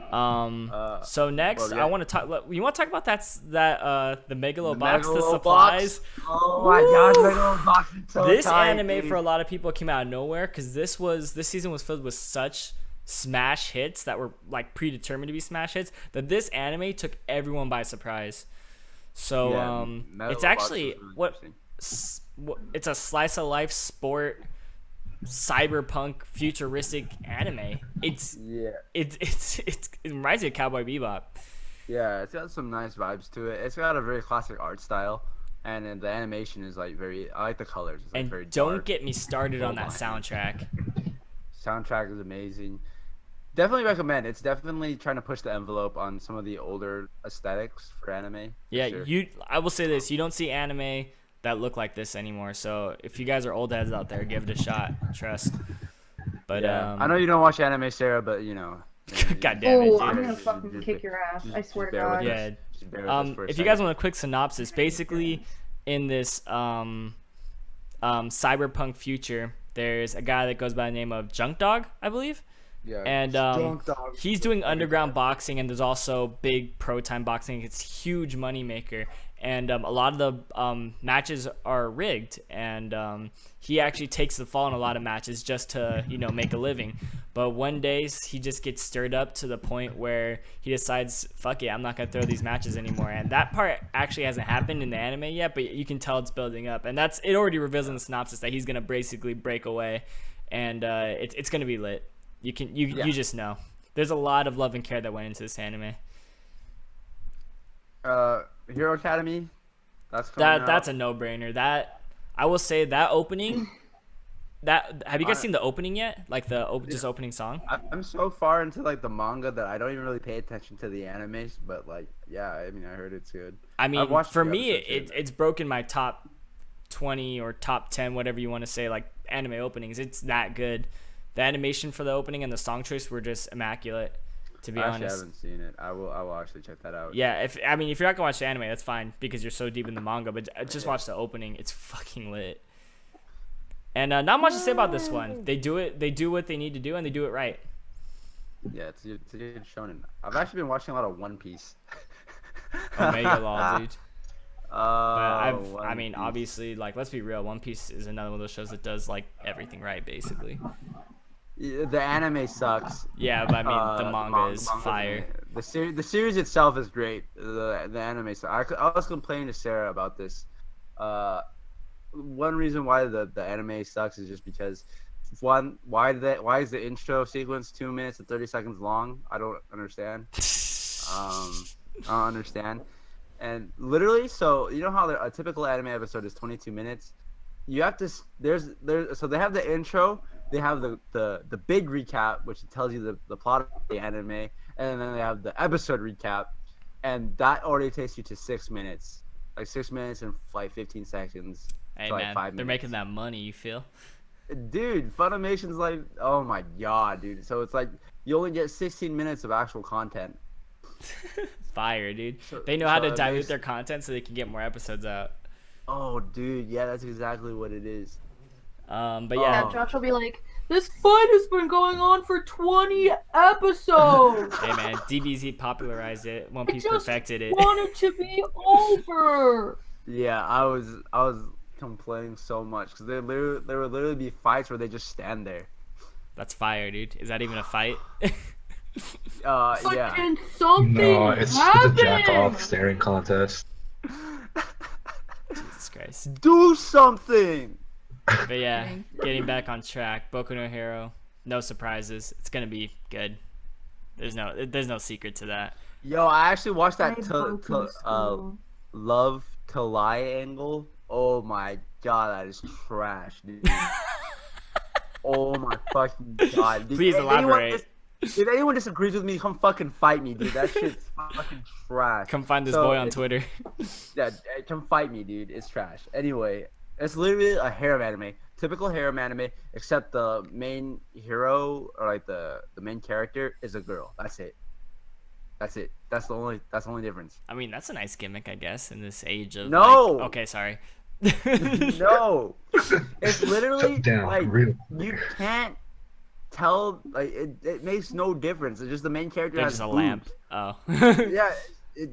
So next, well, yeah. I want to talk. You want to talk about the Megalo box, the Megalo supplies. box. Oh my gosh, Megalo box is so This tight, anime dude. for a lot of people came out of nowhere because this season was filled with such smash hits that were like predetermined to be smash hits that this anime took everyone by surprise. So Yeah, Megalo it's box actually was really what interesting. it's a slice of life sport cyberpunk futuristic anime. Yeah, It reminds me of Cowboy Bebop. yeah, it's got some nice vibes to it. It's got a very classic art style, and then the animation is like very. I like the colors. It's like And very don't dark. get me started on Oh that my. soundtrack. Soundtrack is amazing. Definitely recommend. It's definitely trying to push the envelope on some of the older aesthetics for anime. for Yeah, sure. I will say this, you don't see anime that look like this anymore. So if you guys are old heads out there, give it a shot. Trust. But Yeah. I know you don't watch anime, Sarah, but you know God damn it, Oh, dude. I'm gonna fucking kick your ass. I swear to God. Yeah. Just bear with us for a If you guys second. want a quick synopsis, basically, in this cyberpunk future, there's a guy that goes by the name of Junk Dog, I believe. Yeah, And Junk Dog. he's doing underground boxing, and there's also big pro time boxing. It's huge money maker, and a lot of the matches are rigged, and he actually takes the fall in a lot of matches just to make a living. But one day he just gets stirred up to the point where he decides, fuck it, I'm not gonna throw these matches anymore. And that part actually hasn't happened in the anime yet, but you can tell it's building up, and it already reveals in the synopsis that he's gonna basically break away, and it's gonna be lit. You just know. There's a lot of love and care that went into this anime. Hero Academy. That's a no-brainer. That I will say that opening. Have you guys seen the opening yet? Like just opening song. I'm so far into like the manga that I don't even really pay attention to the animes, but like yeah, I mean I heard it's good. I mean, I've watched for the me, episodes, it's broken my top 20 or top 10, whatever you want to say, like anime openings. It's that good. The animation for the opening and the song choice were just immaculate, to be I actually honest. haven't seen it. I will actually check that out. Yeah, if you're not gonna watch the anime, that's fine because you're so deep in the manga. But just watch the opening; it's fucking lit. And not much to say about this one. They do what they need to do, and they do it right. Yeah, it's a good shonen. I've actually been watching a lot of One Piece. Omega Law, dude. But I mean, Piece. obviously, like, let's be real. One Piece is another one of those shows that does like everything right, basically. Yeah, the anime sucks. Yeah, but I mean, the manga is manga's fire. amazing. The series itself is great. The anime sucks. I was complaining to Sarah about this. One reason why the anime sucks is just because why is the intro sequence 2 minutes and 30 seconds long? I don't understand. I don't understand. And literally, so you know how a typical anime episode is 22 minutes. You have to so they have the intro, they have the big recap which tells you the plot of the anime, and then they have the episode recap, and that already takes you to 6 minutes, like 6 minutes and like 15 seconds. Hey to like man, 5 they're minutes. making that money. You feel? Dude, Funimation's like, oh my god, dude. So it's like you only get 16 minutes of actual content. Fire, dude. So- They know how so to it dilute makes- their content so they can get more episodes out. Oh, dude, yeah, that's exactly what it is. But Oh. yeah, Yeah, Josh will be like, this fight has been going on for 20 episodes. hey man, DBZ popularized it. One Piece just perfected it. want it to be over. Yeah, I was complaining so much because there would literally be fights where they just stand there. That's fire, dude. Is that even a fight? Yeah. Fucking something No, it's a happened. jack off staring contest. Jesus Christ. Do something. But yeah, getting back on track. Boku no Hero. No surprises. It's gonna be good. There's no secret to that. Yo, I actually watched that I broke in school. Love to Lie angle. Oh my god, that is trash, dude. Oh my fucking god. Dude, Please if anyone elaborate. if anyone disagrees with me, come fucking fight me, dude. That shit's fucking trash. Come find this So, boy on it- Twitter. Yeah, come fight me, dude. It's trash. Anyway, it's literally a harem anime. Typical harem anime, except the main hero or like the main character is a girl. That's it. That's it. That's the only difference. I mean, that's a nice gimmick, I guess, in this age of No! like, okay, sorry. No. It's literally Shut down, like real you can't tell, like it makes no difference. It's just the main character They're has just a boobs. lamp. Oh. Yeah.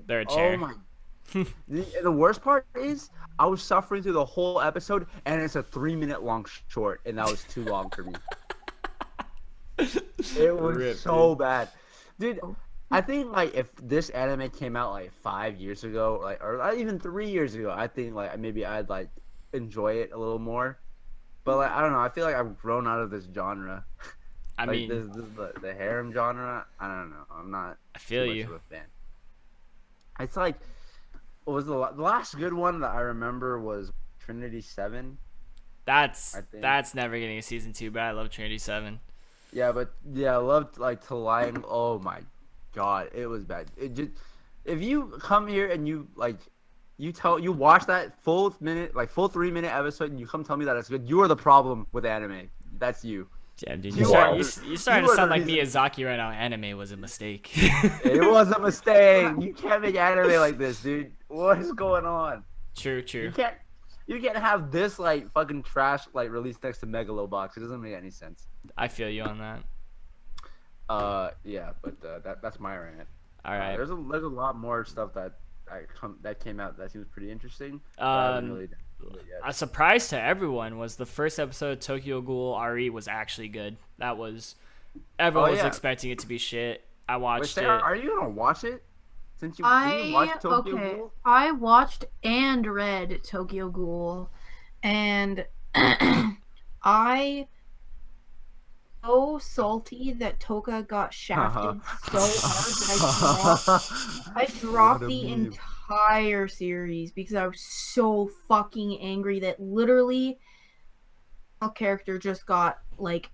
They're a chair. Oh my. The worst part is I was suffering through the whole episode, and it's a 3-minute long short, and that was too long for me. It was Rip, so bad, dude. I think like if this anime came out like 5 years ago, like or not even 3 years ago, I think like maybe I'd like enjoy it a little more. But like I don't know, I feel like I've grown out of this genre. I Like mean, the harem genre. I don't know. I'm not. I feel too much you. of a fan. It's like, what was the last good one that I remember was Trinity 7. That's I think- that's never getting a season 2, but I love Trinity 7. Yeah, but yeah, I loved like To Lie. Oh my god, it was bad. It just if you come here and you like you watch that full 3-minute episode and you come tell me that it's good, you are the problem with anime. That's you. Damn, dude, You are- you're starting you to are sound the like reason- Miyazaki right now. Anime was a mistake. It was a mistake. You can't make anime like this, dude. What is going on? True. You can't have this like fucking trash like released next to Megalobox. It doesn't make any sense. I feel you on that. Yeah, but that's my rant. All right. There's a lot more stuff that came out that seems pretty interesting. But I haven't really done it yet. A surprise to everyone was the first episode of Tokyo Ghoul RE was actually good. That was everyone was yeah. expecting it to be shit. I Wait, watched Sarah, it. are you gonna watch it? Since you didn't watch Tokyo Ghoul? I watched and read Tokyo Ghoul, and I so salty that Toka got shafted so hard that I dropped What a the meme. entire series because I was so fucking angry that literally a character just got like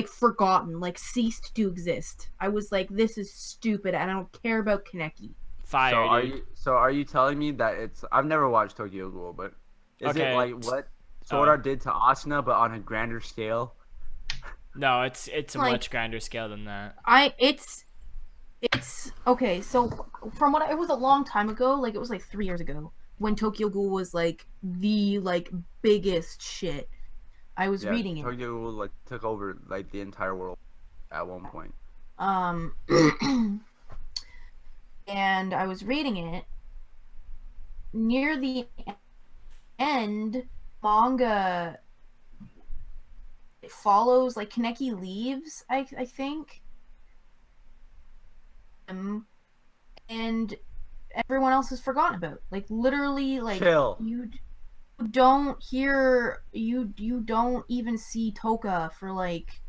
forgotten, like ceased to exist. I was like, this is stupid and I don't care about Kaneki. Fire, dude. So are you telling me that it's? I've never watched Tokyo Ghoul, but is Okay. it like what Sword Oh. Art did to Asuna, but on a grander scale? No, it's a Like- much grander scale than that. It's okay. So from what it was a long time ago, like it was like 3 years ago when Tokyo Ghoul was like the biggest shit. I was Yeah, reading it. Tokyo Ghoul like took over like the entire world at one point. And I was reading it. Near the end, manga it follows like Kaneki leaves, I think. And everyone else is forgotten about. Like literally, like Chill. you don't hear you don't even see Toka for like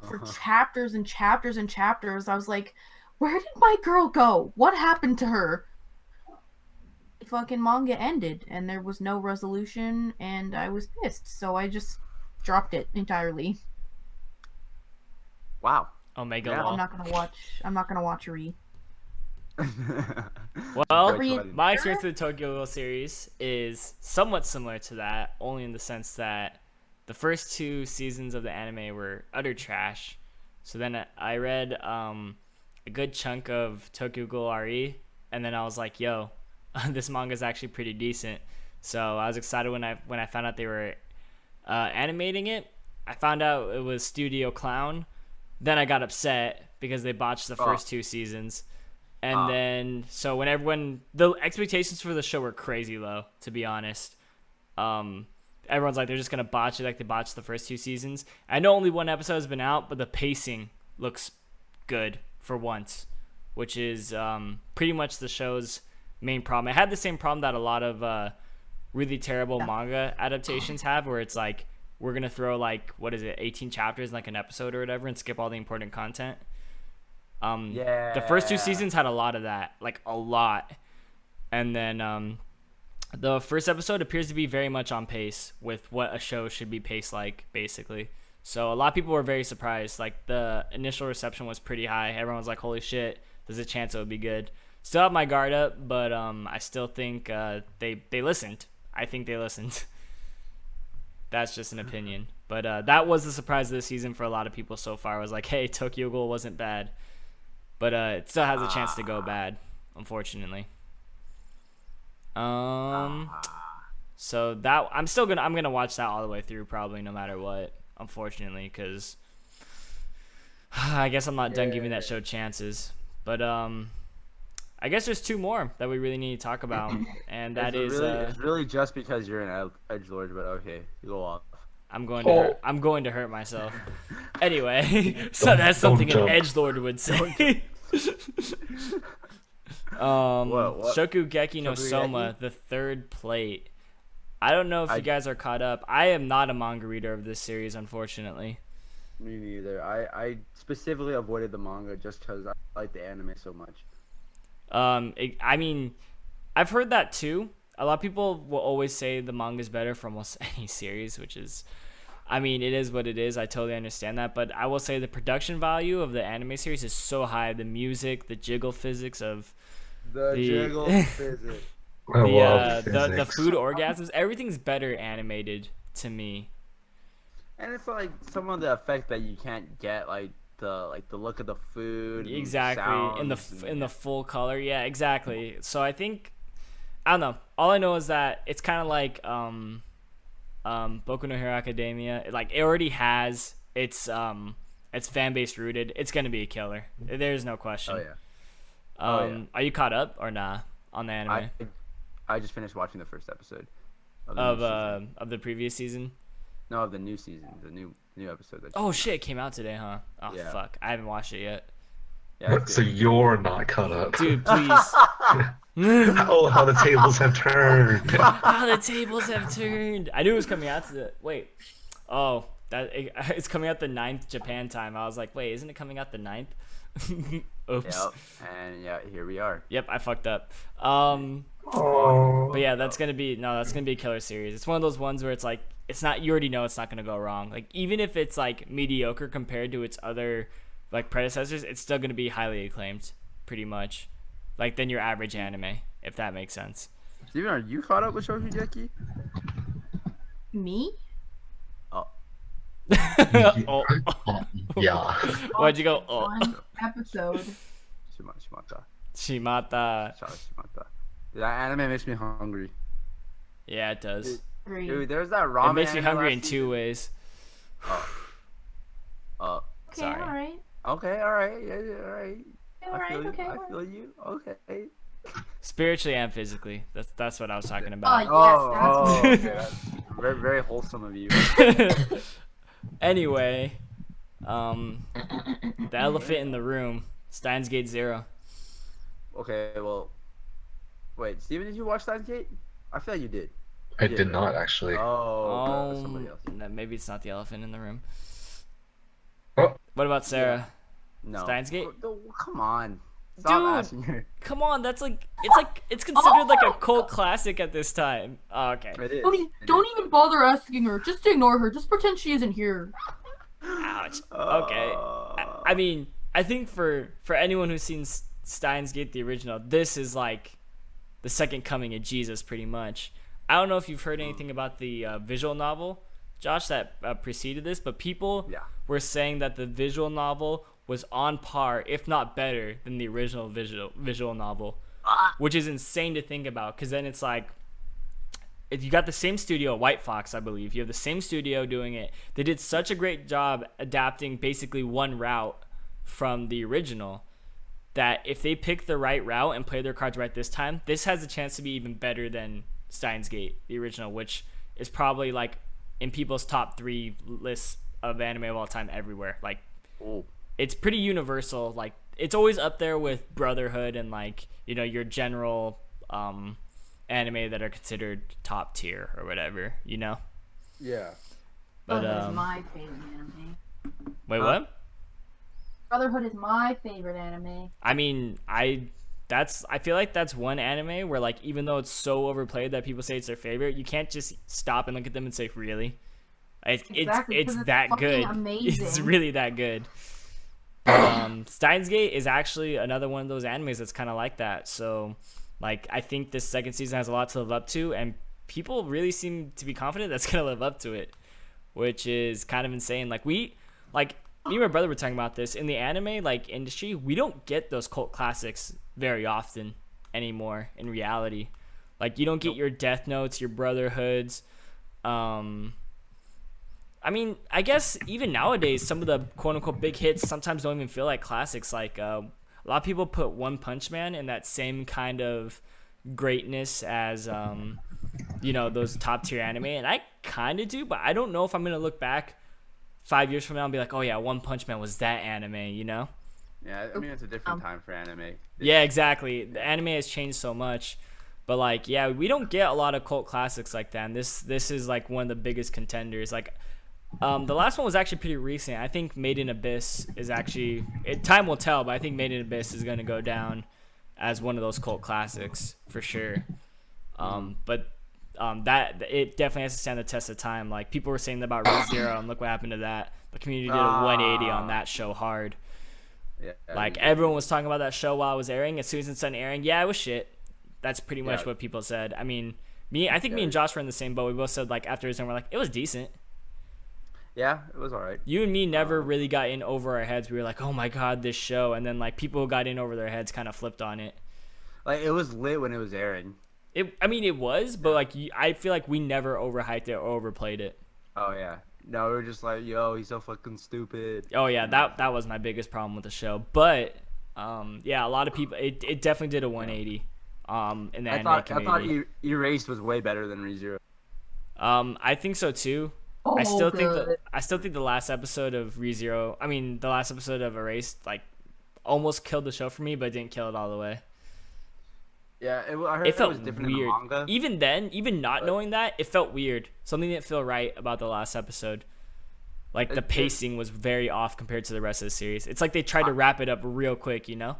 for chapters and chapters and chapters. I was like, where did my girl go? What happened to her? The fucking manga ended and there was no resolution and I was pissed, so I just dropped it entirely. Wow. Omega Yeah. Law. I'm not gonna watch Re. Well, Read- my experience with the Tokyo Ghoul series is somewhat similar to that, only in the sense that the first 2 seasons of the anime were utter trash. So then I read a good chunk of Tokyo Ghoul RE, and then I was like, yo, this manga is actually pretty decent. So I was excited when I found out they were animating it. I found out it was Studio Clown. Then I got upset because they botched the first 2 seasons. And then, so when the expectations for the show were crazy low, to be honest. Everyone's like, they're just going to botch it like they botched the first 2 seasons. I know only 1 episode has been out, but the pacing looks good for once, which is pretty much the show's main problem. It had the same problem that a lot of really terrible manga adaptations have, where it's like, we're going to throw 18 chapters in like an episode or whatever and skip all the important content. Yeah. The first 2 seasons had a lot of that, like a lot. And then the first episode appears to be very much on pace with what a show should be paced like, basically. So a lot of people were very surprised. Like the initial reception was pretty high. Everyone was like, holy shit, there's a chance it would be good. Still have my guard up, but I still think they listened. I think they listened. That's just an opinion. But that was the surprise of the season for a lot of people so far. Was like, hey, Tokyo Ghoul wasn't bad. But it still has a chance to go bad, unfortunately. So that I'm gonna watch that all the way through, probably no matter what, unfortunately, because I guess I'm not done giving that show chances. But I guess there's 2 more that we really need to talk about, and that is it's really just because you're an edgelord, but okay, you go off. I'm going to hurt myself. Anyway, so that's something an jump. edgelord would say. What? Shokugeki no Shokugeki? Soma, the 3rd plate. I don't know if you guys are caught up. I am not a manga reader of this series, unfortunately. Me neither. I specifically avoided the manga just because I like the anime so much. I mean, I've heard that too. A lot of people will always say the manga is better for almost any series, which is, I mean, it is what it is. I totally understand that, but I will say the production value of the anime series is so high. The music, the jiggle physics of The The- jiggle physics. I love the physics. food orgasms, everything's better animated to me. And it's like some of the effect that you can't get, like the look of the food, and Exactly, in sounds, and, the full color. Yeah, exactly. So I think I don't know. All I know is that it's kind of like Boku no Hero Academia. Like it already has its fan base rooted. It's gonna be a killer. There's no question. oh yeah. Oh, yeah. Are you caught up or nah on the anime I just finished watching the first episode of the new season. of the previous season? No, of the new season, the new episode. That Oh shit, it came out today, huh? Oh Yeah. fuck, I haven't watched it yet. yeah, it's So good. you're not caught up. Dude, please. Oh, how the tables have turned. How the tables have turned. I knew it was coming out to the wait. Oh, it's coming out the 9th Japan time. I was like, wait, isn't it coming out the 9th? Oops. Yep. And yeah, here we are. Yep, I fucked up. Oh. But yeah, that's gonna be a killer series. It's one of those ones where it's like it's not, you already know it's not gonna go wrong. Like even if it's like mediocre compared to its other like predecessors, it's still gonna be highly acclaimed, pretty much, like than your average anime, if that makes sense. Steven, are you caught up with Shokugeki? Me? Oh, Oh. Yeah. Why'd you go? Oh, One episode. Shimata. Shimata. Shimata. That anime makes me hungry. Yeah, it does. Agreed. Dude, there's that ramen. It makes me anime hungry last in 2 season. ways. Oh, Okay, sorry. all right. okay, all right, yeah, all right. All right, okay. I feel you. Okay. Spiritually and physically. That's what I was talking Oh, about. yes, Oh, that's okay. That's very, very wholesome of you. Anyway, the elephant in the room, Steins Gate Zero. Okay, well, wait, Steven, did you watch Steins Gate? I feel like you did. I Yeah. did not actually. Oh, that's somebody else. Maybe it's not the elephant in the room. Oh. What about Sarah? No. Steins Gate? Oh, come on. Stop Dude. asking her. Come on, that's like it's considered like a cult classic at this time. Oh, okay. It is. Don't even bother asking her. Just ignore her. Just pretend she isn't here. Ouch. Okay. I mean, I think for anyone who's seen Steins Gate the original, this is like the second coming of Jesus, pretty much. I don't know if you've heard anything about the visual novel, Josh, that preceded this, but people Yeah. were saying that the visual novel was on par, if not better, than the original visual novel, which is insane to think about. Because then it's like, if you got the same studio, White Fox, I believe, you have the same studio doing it. They did such a great job adapting basically one route from the original, that if they pick the right route and play their cards right this time, this has a chance to be even better than Steins Gate, the original, which is probably like in people's top 3 lists of anime of all time everywhere. Like, Oh. it's pretty universal. Like, it's always up there with Brotherhood and like, you know, your general anime that are considered top tier or whatever, you know. Yeah. But Brotherhood is my favorite anime. wait, what? Brotherhood is my favorite anime. I mean, I feel like that's one anime where, like, even though it's so overplayed that people say it's their favorite, you can't just stop and look at them and say, really? Exactly, It's 'cause it's that fucking good. amazing. It's really that good. Steins Gate is actually another one of those animes that's kind of like that. So, like, I think this second season has a lot to live up to, and people really seem to be confident that's gonna live up to it, which is kind of insane. Like, me and my brother were talking about this in the anime like industry. We don't get those cult classics very often anymore in reality. Like, you don't get your Death Notes, your Brotherhoods. I mean, I guess even nowadays, some of the quote-unquote big hits sometimes don't even feel like classics. Like, a lot of people put One Punch Man in that same kind of greatness as, you know, those top-tier anime. And I kind of do, but I don't know if I'm going to look back 5 years from now and be like, oh, yeah, One Punch Man was that anime, you know? Yeah, I mean, it's a different time for anime. Yeah, exactly. The anime has changed so much. But, like, yeah, we don't get a lot of cult classics like that. And this is, like, one of the biggest contenders. Like, the last one was actually pretty recent. I think Made in Abyss is actually... time will tell, but I think Made in Abyss is going to go down as one of those cult classics for sure. But that it definitely has to stand the test of time. Like, people were saying about Re:Zero, and look what happened to that. The community did a 180 on that show hard. Yeah, Like, everyone was talking about that show while it was airing. As soon as it's done airing, yeah, it was shit. That's pretty much Yeah. what people said. I mean, I think me and Josh were in the same boat. We both said, like, after it was done, we're like, it was decent. Yeah, it was alright. You and me never really got in over our heads. We were like, oh my god, this show, and then like people who got in over their heads kind of flipped on it. Like it was lit when it was airing. I mean, it was, but like I feel like we never overhyped it or overplayed it. Oh yeah. No, we were just like, yo, he's so fucking stupid. Oh yeah, that was my biggest problem with the show. But yeah, a lot of people it definitely did a 180 in the anime community. I thought Erased was way better than ReZero. I think so too. Oh, I still good. think the last episode of ReZero, I mean the last episode of Erased, like almost killed the show for me, but didn't kill it all the way. Yeah, I heard It felt was different weird. in the manga. Even then, even not knowing that, it felt weird. Something didn't feel right about the last episode. Like the pacing was very off compared to the rest of the series. It's like they tried to wrap it up real quick, you know?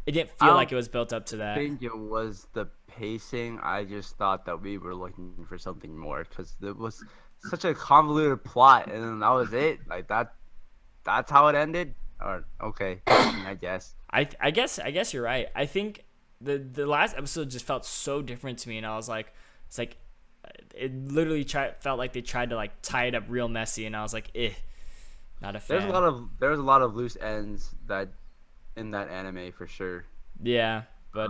It didn't feel like it was built up to I that. think it was the pacing. I just thought that we were looking for something more because it was such a convoluted plot, and then that was it. Like that. That's how it ended. Or okay, I guess. I guess you're right. I think the last episode just felt so different to me, and I was like, it's like it literally felt like they tried to like tie it up real messy, and I was like, not a fan. There's a lot of loose ends that in that anime for sure. Yeah, but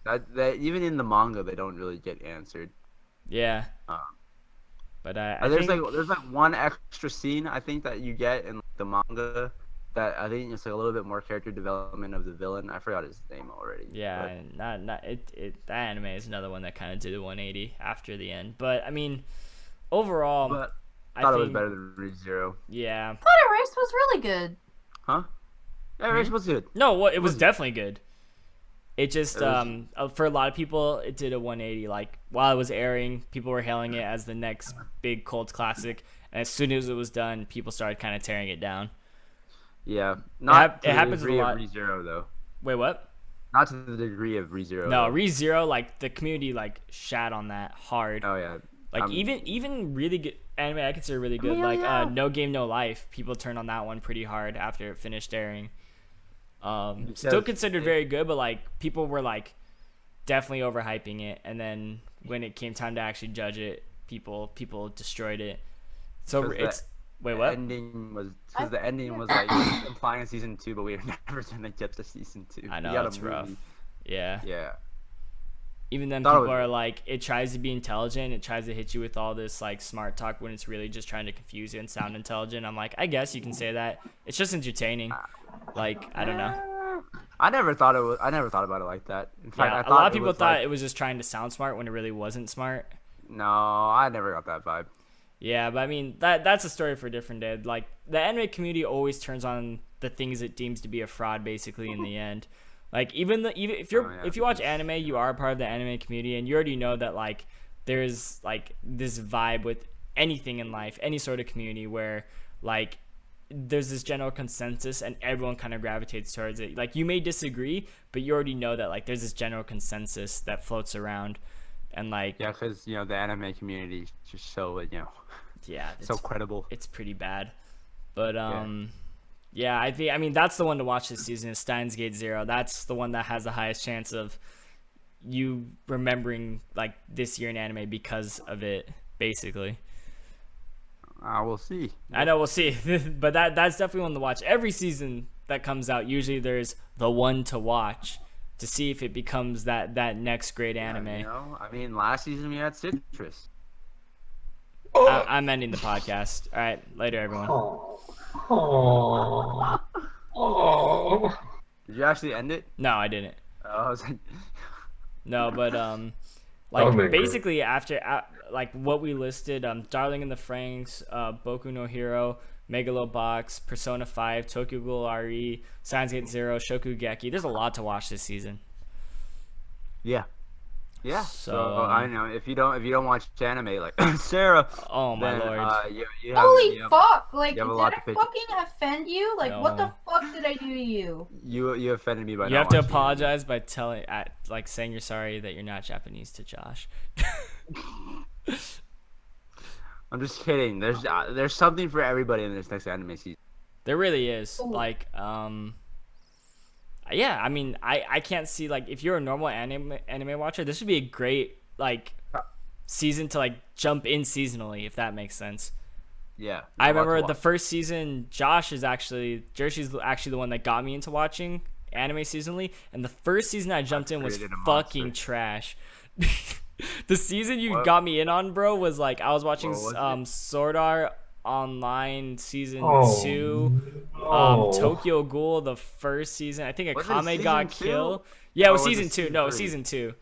that even in the manga they don't really get answered. yeah. But I there's think, there's one extra scene I think that you get in the manga that I think it's like a little bit more character development of the villain. I forgot his name already. yeah, not that anime is another one that kind of did a 180 after the end. But I mean, overall, But I I thought think it was better than ReZero. yeah. I thought Erased was really good. Huh? Yeah, Race was good. No, well, it was definitely good. It just It was- for a lot of people it did a 180. Like while it was airing, people were hailing it as the next big cult classic, and as soon as it was done, people started kind of tearing it down. Yeah, not it to the happens a degree lot. of ReZero though. Wait, what? Not to the degree of ReZero. No, though. ReZero, like the community like shat on that hard. Oh yeah. Like even really good anime I consider really good. Yeah, like yeah. No Game No Life, people turned on that one pretty hard after it finished airing. Still considered very good, but like people were like definitely overhyping it, and then when it came time to actually judge it, people destroyed it. So 'Cause it's wait The what? ending was because the ending was like implying a season 2, but we were never gonna get to season 2. I We know got a it's rough. movie. Yeah. Yeah. Even then, Thought it people was- are like, it tries to be intelligent. It tries to hit you with all this like smart talk when it's really just trying to confuse you and sound intelligent. I'm like, I guess you can say that. It's just entertaining. Like I don't know. I never thought about it like that. In fact, Yeah, I a thought lot of it people was thought like, it was just trying to sound smart when it really wasn't smart. No, I never got that vibe. Yeah, but I mean that's a story for a different day. Like the anime community always turns on the things it deems to be a fraud, basically in the end. Like even if Oh, yeah. if you watch anime, you are a part of the anime community, and you already know that like there's like this vibe with anything in life, any sort of community where like there's this general consensus and everyone kind of gravitates towards it. Like you may disagree, but you already know that like there's this general consensus that floats around, and like Yeah, because the anime community is just so yeah, so credible. it's pretty bad. But yeah, I mean that's the one to watch this season is Steins Gate Zero. That's the one that has the highest chance of you remembering like this year in anime because of it, basically. We'll see. I know, we'll see. But that's definitely one to watch. Every season that comes out, usually there's the one to watch to see if it becomes that next great anime. I mean, last season we had Citrus. I'm ending the podcast. All right, later everyone. Oh. Did you actually end it? No, I didn't. I was like, No, but basically after like what we listed, Darling in the Franxx, Boku no Hero, Megalobox, Persona 5, Tokyo Ghoul RE, Steins Gate Zero, Shokugeki. There's a lot to watch this season. yeah. So, I know if you don't watch anime like Sarah. Oh my then, lord. you have, Holy you have, fuck! Like, you have did a lot I to pitch. fucking offend you? Like, what the No. fuck did I do to you? you offended me by You not have to watching apologize by saying you're sorry that you're not Japanese to Josh. I'm just kidding. There's something for everybody in this next anime season. There really is. Ooh. Like, yeah, I mean, I can't see, like, if you're a normal anime watcher, this would be a great, like, season to, like, jump in seasonally, if that makes sense. Yeah. I you're about to remember the watch. first season. Jersey's actually the one that got me into watching anime seasonally, and the first season I jumped in was created a fucking monster. trash. The season you What? got me in on, bro, was like I was watching What was it? Sword Art Online season Oh, 2, no. Tokyo Ghoul the first season. I think Was it Akame got season 2? killed. Yeah, it Or was was it season 2. season No, 3? season 2.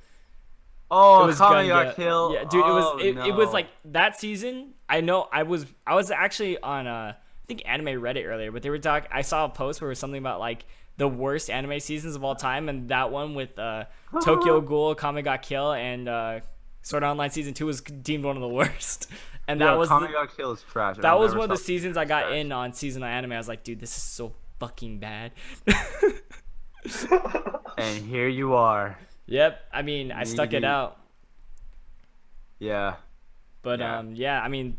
Oh, It was Kame Gun got Get- killed. Yeah, dude, Oh, it was no. like that season. I know I was actually on I think anime Reddit earlier, but they were talking. I saw a post where it was something about like the worst anime seasons of all time, and that one with Tokyo Ghoul, Kame got Kill, and Sword Art Online season 2 was deemed one of the worst. And that Yeah, was Kame got killed is trash. and that I'll was never one of the stop seasons saying I got it's trash. in on seasonal anime. I was like, dude, this is so fucking bad. And here you are. Yep. I mean, I stuck it Knee-deep. out. Yeah. But Yeah. yeah, I mean,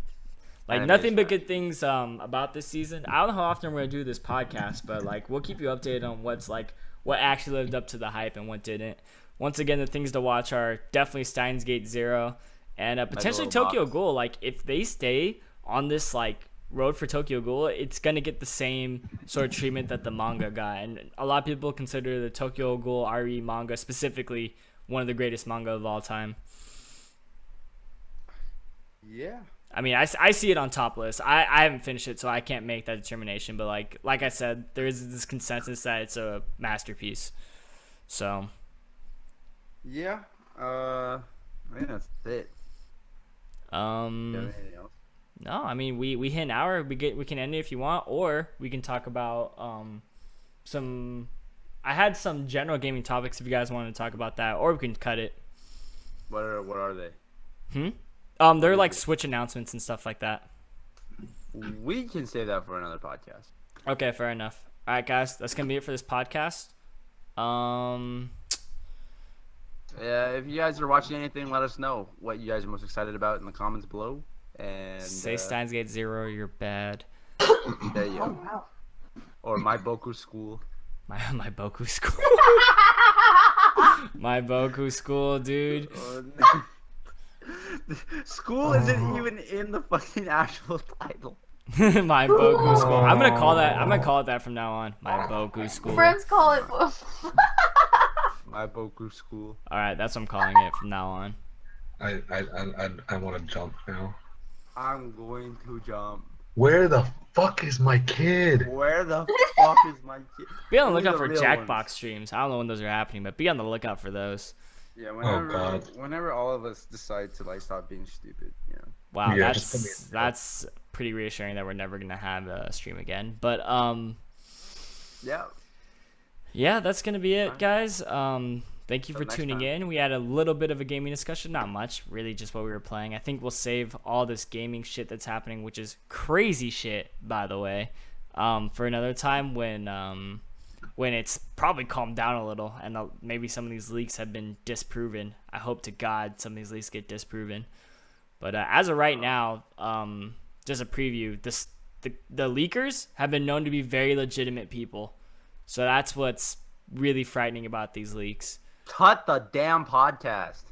like Anime nothing is but trash. good things about this season. I don't know how often we're gonna do this podcast, but like we'll keep you updated on what actually lived up to the hype and what didn't. Once again, the things to watch are definitely Steins Gate Zero and potentially little Tokyo box. Ghoul. Like if they stay on this like road for Tokyo Ghoul, it's gonna get the same sort of treatment that the manga got. And a lot of people consider the Tokyo Ghoul RE manga specifically one of the greatest manga of all time. Yeah. I mean, I see it on top list. I haven't finished it, so I can't make that determination. But like I said, there is this consensus that it's a masterpiece. So Yeah. I think that's it. Do you have anything else? no, I mean we hit an hour. We can end it if you want, or we can talk about some. I had some general gaming topics if you guys want to talk about that, or we can cut it. What are they? They're like Switch announcements and stuff like that. We can save that for another podcast. Okay, fair enough. All right, guys, that's gonna be it for this podcast. Yeah, if you guys are watching anything, let us know what you guys are most excited about in the comments below. And Say Steins Gate Zero, you're bad. there you go. Wow. Or my Boku School. My Boku school. My Boku school, dude. School isn't even in the fucking actual title. My Boku school. I'm gonna call it that from now on. My Boku school. Friends call it. My Boku School. All right, that's what I'm calling it from now on. I want to jump now. I'm going to jump. Where the fuck is my kid? Where the fuck is my kid? Be on the Those are lookout for real Jackbox ones. streams. I don't know when those are happening, but be on the lookout for those. Yeah, God. whenever all of us decide to like stop being stupid, you know. Wow, Yeah, just put me in that's pretty reassuring that we're never gonna have a stream again. But Yeah. yeah, that's gonna be it, guys. Thank you Till for next tuning time. in. We had a little bit of a gaming discussion, not much, really, just what we were playing. I think we'll save all this gaming shit that's happening, which is crazy shit, by the way, for another time when it's probably calmed down a little and maybe some of these leaks have been disproven. I hope to God some of these leaks get disproven. But as of right now, just a preview. The leakers have been known to be very legitimate people, so that's what's really frightening about these leaks. Cut the damn podcast.